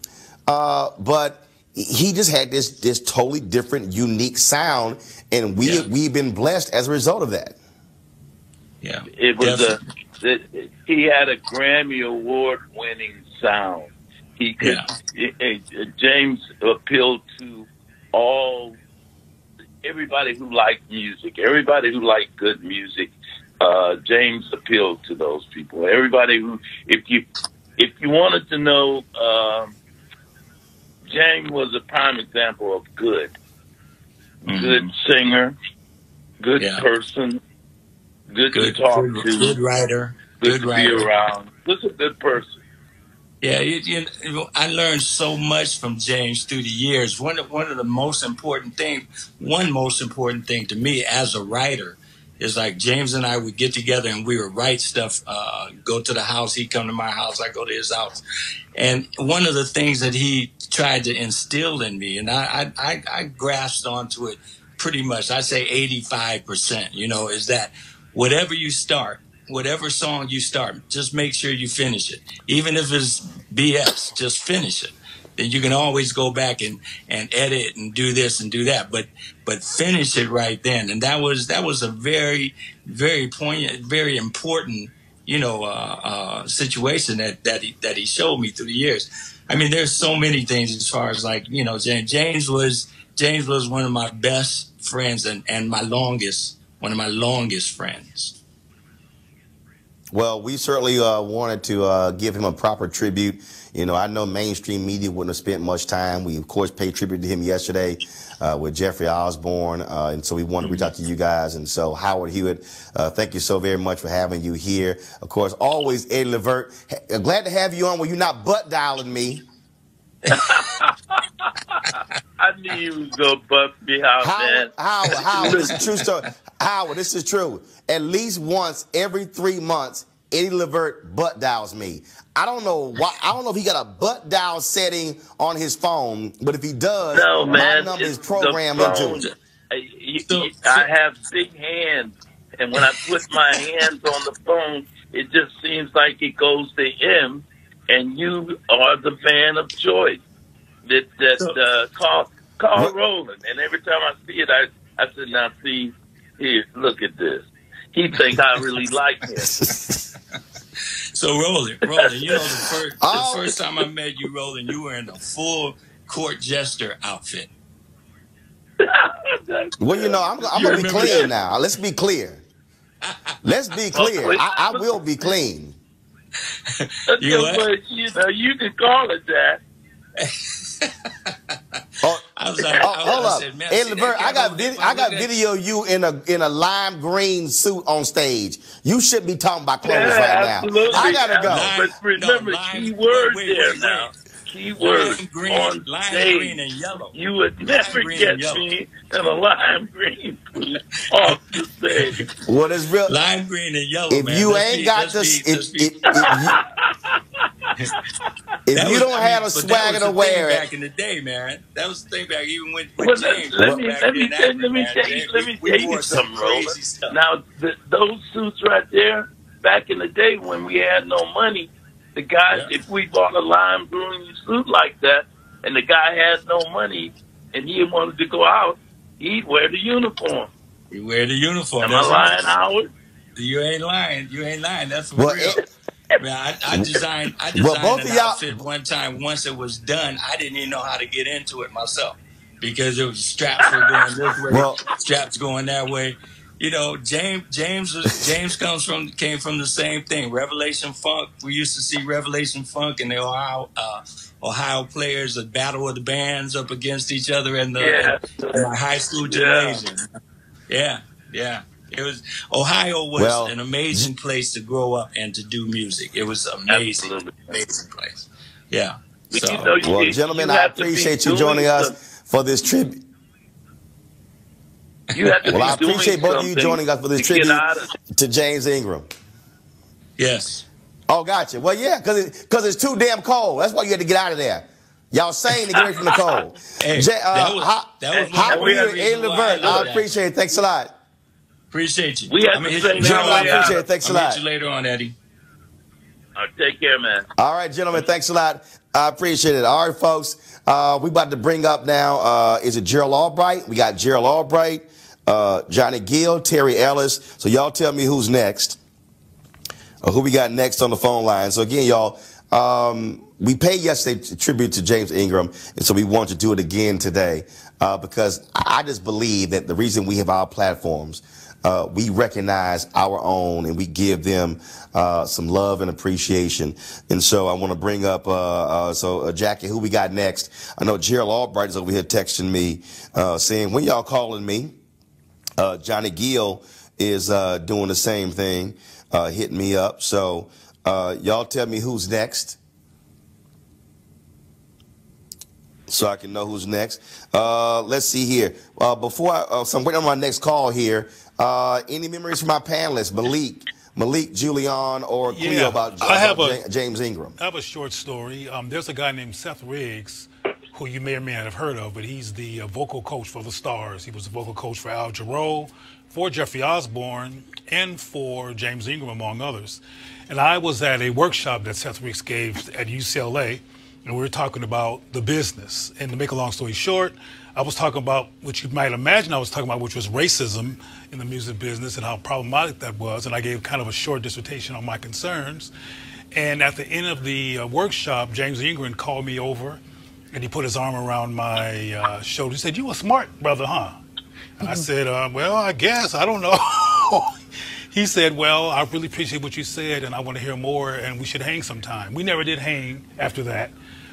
But he just had this totally different, unique sound. And we've been blessed as a result of that. Yeah. It was he had a Grammy Award winning sound. He could, James appealed to everybody who liked music, everybody who liked good music. James appealed to those people. Everybody who, if you wanted to know, James was a prime example of good singer, good person, good to talk to, good writer, good to be around. Just a good person. Yeah, I learned so much from James through the years. One of the most important thing to me as a writer is like James and I would get together and we would write stuff, go to the house, he'd come to my house, I go to his house. And one of the things that he tried to instill in me, and I grasped onto it pretty much, I say 85%, you know, is that whatever you start, whatever song you start, just make sure you finish it. Even if it's BS, just finish it. Then you can always go back and edit and do this and do that. But finish it right then. And that was a very, very poignant, very important, you know, situation that he showed me through the years. I mean, there's so many things as far as like, you know, James was one of my best friends and one of my longest friends. Well, we certainly wanted to give him a proper tribute. You know, I know mainstream media wouldn't have spent much time. We, of course, paid tribute to him yesterday with Jeffrey Osborne. And so we wanted to reach out to you guys. And so, Howard Hewitt, thank you so very much for having you here. Of course, always Eddie Levert. Glad to have you on where you're not butt dialing me. I knew you was going to butt me out, man. Howard, this is a true story. Howard, this is true. At least once every 3 months, Eddie Levert butt dials me. I don't know why. I don't know if he got a butt dial setting on his phone, but if he does, my number is programmed into it. I have big hands, and when I put my hands on the phone, it just seems like it goes to him, and you are the man of choice. Call Roland, and every time I see it, I said, now see, here, look at this. He thinks I really like him. So Roland, you know, the first time I met you, Roland, you were in a full court jester outfit. Well, you know, I'm going to be clean now. Let's be clear. Let's be clear. I will be clean. You know, you can call it that. Hold up, Eddie Levert. I got video of you in a lime green suit on stage. You shouldn't be talking about clothes right now. I gotta go. But remember, key word there now. Key word on stage. Green and yellow. You would never get me in a lime green off the stage. What is real? Lime green and yellow. If you ain't got this, if you don't have a swagger to wear it. Back in the day, man. That was the thing back even with James. Let me tell you something, Roland. Now, those suits right there, back in the day when we had no money, the guys, if we bought a lime green suit like that, and the guy had no money, and he wanted to go out, he'd wear the uniform. You wear the uniform. Am I lying, Howard? You ain't lying. You ain't lying. That's for real. I designed an outfit one time. Once it was done, I didn't even know how to get into it myself because it was straps were going this way, straps going that way. you know, James came from the same thing. Revelation Funk. We used to see Revelation Funk and the Ohio players that battle of the bands up against each other in my high school gymnasium. Yeah. It was Ohio was an amazing place to grow up and to do music. It was amazing, amazing place. Yeah. So, well, gentlemen, I appreciate you joining us for this tribute. Well, I appreciate both of you joining us for this tribute to James Ingram. Yes. Oh, gotcha. Well, yeah, because it's too damn cold. That's why you had to get out of there. Y'all saying to get away from the cold. Hey, that was how are you, Eddie Levert? I appreciate it. Thanks a lot. Appreciate you. I appreciate it. Thanks a lot. I'll hit you later on, Eddie. Take care, man. All right, gentlemen. Thanks a lot. I appreciate it. All right, folks. We about to bring up now, is it Gerald Albright? We got Gerald Albright, Johnny Gill, Terry Ellis. So y'all tell me who's next. Or who we got next on the phone line. So again, y'all, we paid yesterday tribute to James Ingram, and so we want to do it again today because I just believe that the reason we have our platforms, we recognize our own and we give them some love and appreciation. And so I want to bring up, Jackie, who we got next? I know Gerald Albright is over here texting me saying, when y'all calling me? Johnny Gill is doing the same thing, hitting me up. So y'all tell me who's next so I can know who's next. Let's see here. So I'm waiting on my next call here. Any memories from my panelists, Malik, Julian, or Cleo about James Ingram? I have a short story. There's a guy named Seth Riggs, who you may or may not have heard of, but he's the vocal coach for the Stars. He was the vocal coach for Al Jarreau, for Jeffrey Osborne, and for James Ingram, among others. And I was at a workshop that Seth Riggs gave at UCLA, and we were talking about the business. And to make a long story short, I was talking about, which you might imagine I was talking about, which was racism in the music business and how problematic that was. And I gave kind of a short dissertation on my concerns. And at the end of the workshop, James Ingram called me over, and he put his arm around my shoulder. He said, "You a smart brother, huh?" And I said, well, I guess. I don't know. He said, "Well, I really appreciate what you said, and I want to hear more, and we should hang sometime." We never did hang after that.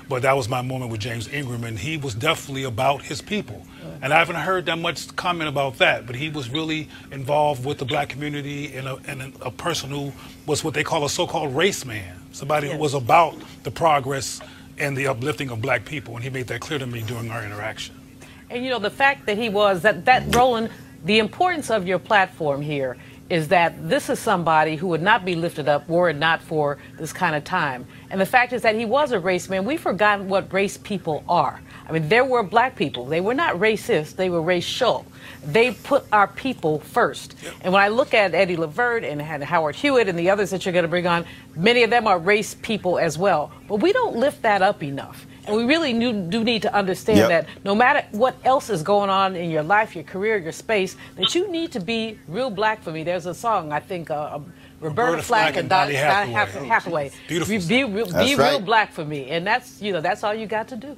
But that was my moment with James Ingram, and he was definitely about his people. And I haven't heard that much comment about that, but he was really involved with the black community and a person who was what they call a so-called race man, somebody who was about the progress and the uplifting of black people, and he made that clear to me during our interaction. And, you know, the fact that he was, that Roland, the importance of your platform here is that this is somebody who would not be lifted up were it not for this kind of time. And the fact is that he was a race man. We've forgotten what race people are. I mean, there were black people. They were not racist. They were racial. They put our people first. Yep. And when I look at Eddie Levert and Howard Hewitt and the others that you're going to bring on, many of them are race people as well. But we don't lift that up enough. And we really do need to understand that no matter what else is going on in your life, your career, your space, that you need to be real black for me. There's a song, I think, Roberta Flack and Donny Hathaway. Beautiful. Be real black for me. And that's, you know, that's all you got to do.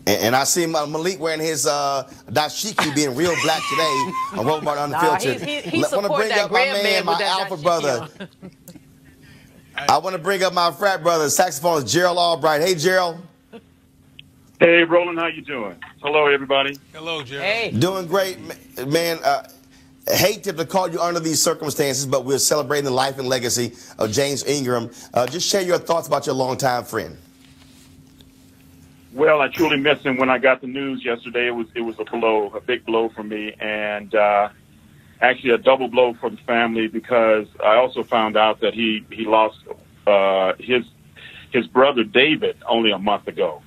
And I see Malik wearing his dashiki, being real black today on Roland Unfiltered. He support that my alpha brother. I want to bring up my frat brother, saxophonist Gerald Albright. Hey, Gerald. Hey, Roland. How you doing? Hello, everybody. Hello, Gerald. Hey. Doing great, man. Hate to call you under these circumstances, but we're celebrating the life and legacy of James Ingram. Just share your thoughts about your longtime friend. Well, I truly missed him when I got the news yesterday. It was a blow, a big blow for me, and actually a double blow for the family, because I also found out that he lost his brother David only a month ago,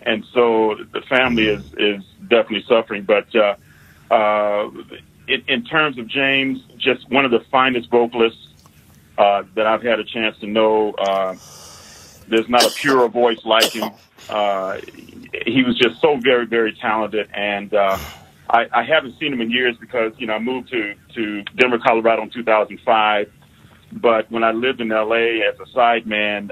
and so the family is definitely suffering. But in terms of James, just one of the finest vocalists that I've had a chance to know. There's not a purer voice like him. He was just so very, very talented, and I haven't seen him in years because, you know, I moved to Denver, Colorado in 2005. But when I lived in L.A. as a sideman,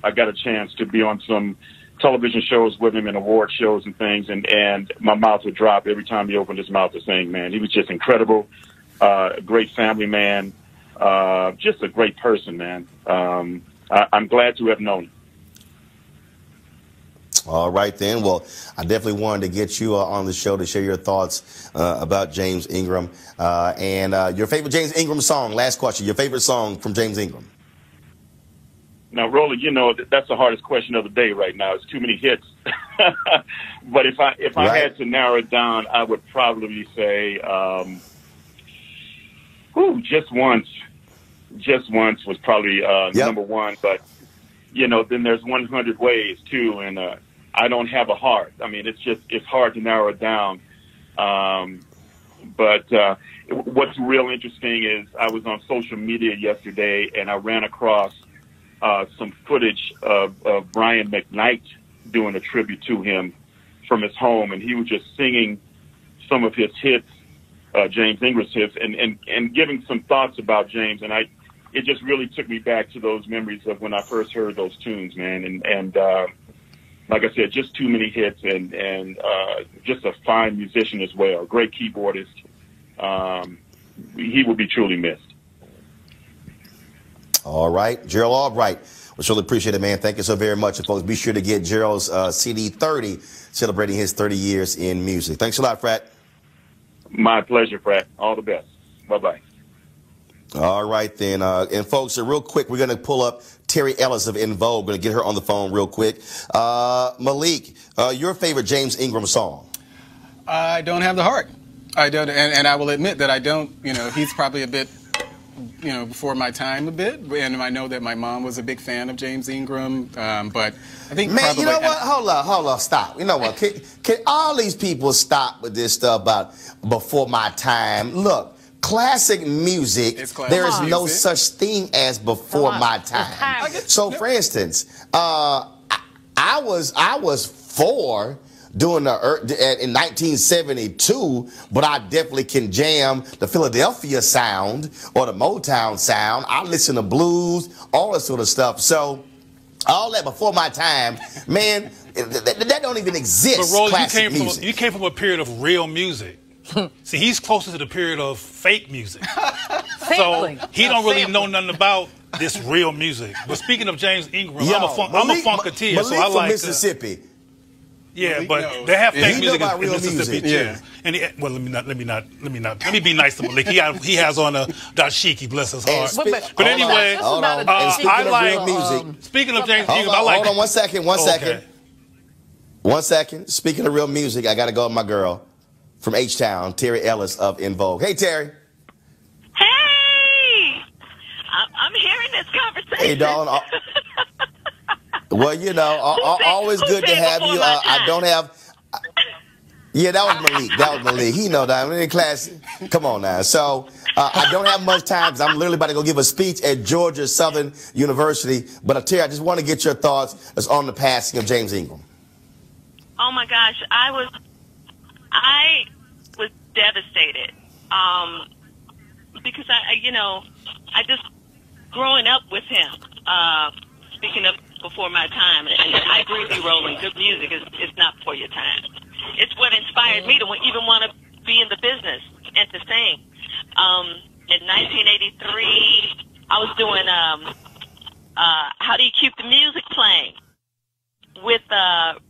I got a chance to be on some television shows with him and award shows and things, and my mouth would drop every time he opened his mouth to sing, man. He was just incredible, a great family man, just a great person, man. I'm glad to have known him. All right, then. Well, I definitely wanted to get you on the show to share your thoughts about James Ingram. And your favorite James Ingram song, last question, your favorite song from James Ingram? Now, Roland, you know, that's the hardest question of the day right now. It's too many hits. But if I had to narrow it down, I would probably say Just Once. Just Once was probably number one. But, you know, then there's 100 Ways, too, and I Don't Have a Heart. I mean, it's hard to narrow it down. But what's real interesting is I was on social media yesterday, and I ran across some footage of Brian McKnight doing a tribute to him from his home, and he was just singing some of his hits, James Ingram's hits, and giving some thoughts about James. And it just really took me back to those memories of when I first heard those tunes, man. And like I said, just too many hits, and just a fine musician as well, great keyboardist. He will be truly missed. All right, Gerald Albright. We surely appreciate it, man. Thank you so very much. And folks, be sure to get Gerald's CD 30, celebrating his 30 years in music. Thanks a lot, Frat. My pleasure, Frat. All the best. Bye-bye. All right, then. And folks, real quick, we're going to pull up Terry Ellis of In Vogue. We're going to get her on the phone real quick. Malik, your favorite James Ingram song? I Don't Have the Heart. I don't, and I will admit that I don't, you know, he's probably a bit, you know, before my time a bit, and I know that my mom was a big fan of James Ingram, but I think man, probably... you know what? Hold on, stop. You know what? Can all these people stop with this stuff about before my time? Look, classic music, there is no such thing as before my time. So, for instance, I was 4 in 1972, but I definitely can jam the Philadelphia sound or the Motown sound. I listen to blues, all that sort of stuff. So all that before my time, man, that don't even exist. But Roland, music. you came from a period of real music. See, he's closer to the period of fake music. So he don't really know nothing about this real music. But speaking of James Ingram, I'm a funketeer, so I like Mississippi. Yeah, but they have fake music in Mississippi too. Yeah. And let me be nice to Malik. He has on a dashiki, bless his heart. But anyway, I like music. Speaking of James Ingram, I like. Hold on, one second. Speaking of real music, I got to go with my girl from H-Town, Terry Ellis of In Vogue. Hey, Terry. Hey, I'm hearing this conversation. Hey, darling. Well, you know, always good to have you. I don't have. Yeah, that was Malik. He know that. I'm in class. Come on now. So I don't have much time because I'm literally about to go give a speech at Georgia Southern University. But Terry, I just want to get your thoughts on the passing of James Ingram. Oh my gosh, I was devastated because I just growing up with him. Speaking of before my time, and I agree with you, Roland, good music is not for your time. It's what inspired me to even want to be in the business and to sing. In 1983, I was doing How Do You Keep the Music Playing with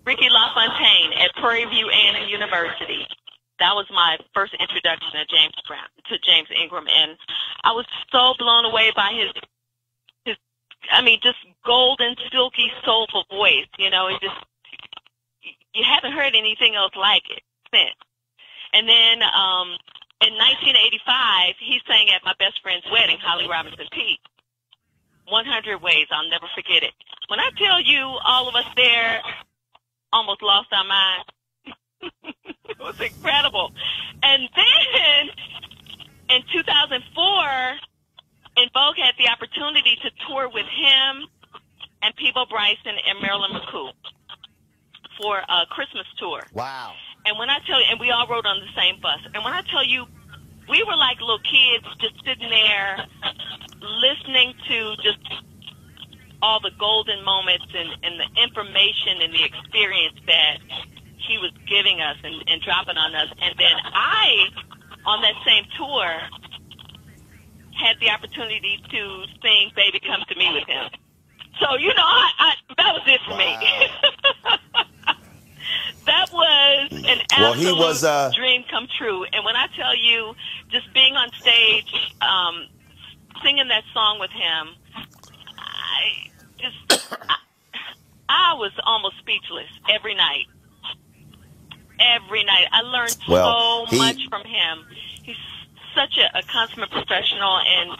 Ricky LaFontaine at Prairie View A&M University. That was my first introduction to James Ingram, and I was so blown away by his just golden, silky, soulful voice. You know, you haven't heard anything else like it since. And then in 1985, he sang at my best friend's wedding, Holly Robinson Peete. 100 Ways, I'll never forget it. When I tell you, all of us there almost lost our minds. It was incredible. And then in 2004, In Vogue had the opportunity to tour with him and Peebo Bryson and Marilyn McCoo for a Christmas tour. Wow. And when I tell you, and we all rode on the same bus, and when I tell you, we were like little kids just sitting there listening to just all the golden moments and the information and the experience that he was giving us and dropping on us. And then I, on that same tour, had the opportunity to sing Baby Come to Me with him. So, you know, I that was it for me. That was an absolute dream come true. And when I tell you, just being on stage, singing that song with him, I was almost speechless every night. Every night. I learned so much from him. He's such a consummate professional, and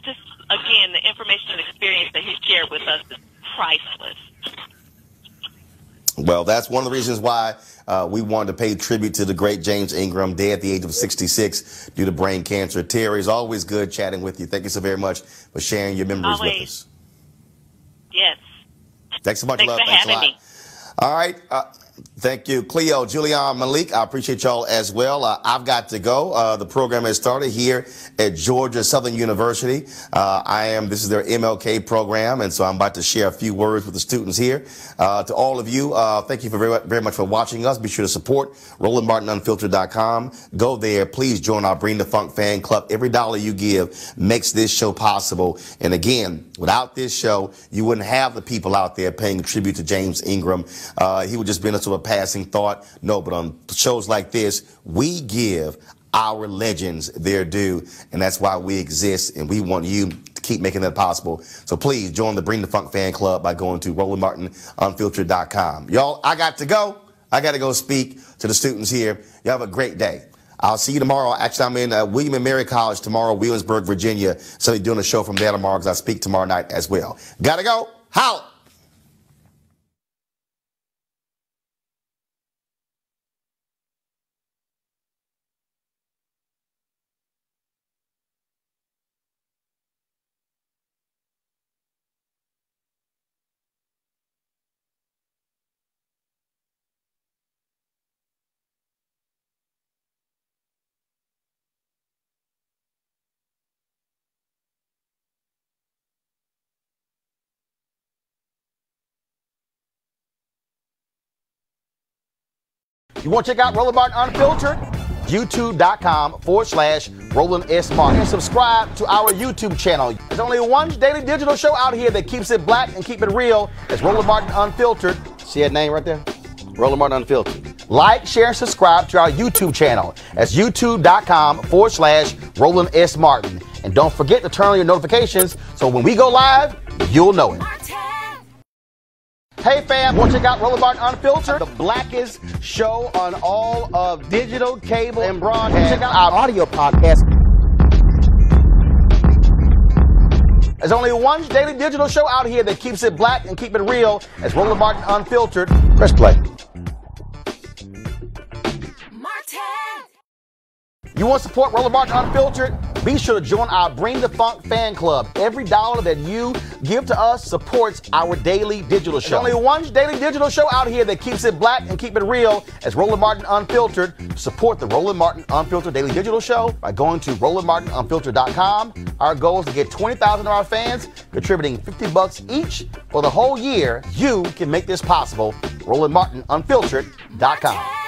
just, again, the information and experience that he shared with us is priceless. Well, that's one of the reasons why we wanted to pay tribute to the great James Ingram, dead at the age of 66 due to brain cancer. Terry, it's always good chatting with you. Thank you so very much for sharing your memories with us. Yes. Thanks so much, Thanks love. for Thanks a lot. having me. All right. Thank you, Cleo, Julian, Malik. I appreciate y'all as well. I've got to go. The program has started here at Georgia Southern University. This is their MLK program, and so I'm about to share a few words with the students here. To all of you, thank you very much for watching us. Be sure to support RolandMartinUnfiltered.com. Go there. Please join our Bring the Funk fan club. Every dollar you give makes this show possible. And again, without this show, you wouldn't have the people out there paying tribute to James Ingram. He would just be a passing thought. No, but on shows like this, we give our legends their due, and that's why we exist, and we want you to keep making that possible. So please join the Bring the Funk fan club by going to RolandMartinUnfiltered.com. Y'all, I got to go. I got to go speak to the students here. Y'all have a great day. I'll see you tomorrow. Actually, I'm in William and Mary College tomorrow, Williamsburg, Virginia. So they're doing a show from there tomorrow because I speak tomorrow night as well. Gotta go. Holla. You want to check out Roland Martin Unfiltered? YouTube.com/Roland S. Martin. And subscribe to our YouTube channel. There's only one daily digital show out here that keeps it black and keep it real. It's Roland Martin Unfiltered. See that name right there? Roland Martin Unfiltered. Like, share, and subscribe to our YouTube channel. That's YouTube.com/Roland S. Martin. And don't forget to turn on your notifications so when we go live, you'll know it. Hey fam, want to check out Roland Martin Unfiltered? The blackest show on all of digital, cable, and broadcast. Check out our audio podcast. There's only one daily digital show out here that keeps it black and keep it real. It's Roland Martin Unfiltered. Press play. You want to support Roland Martin Unfiltered? Be sure to join our Bring the Funk fan club. Every dollar that you give to us supports our daily digital show. There's only one daily digital show out here that keeps it black and keep it real. It's Roland Martin Unfiltered. Support the Roland Martin Unfiltered daily digital show by going to RolandMartinUnfiltered.com. Our goal is to get 20,000 of our fans contributing $50 each for the whole year. You can make this possible. RolandMartinUnfiltered.com.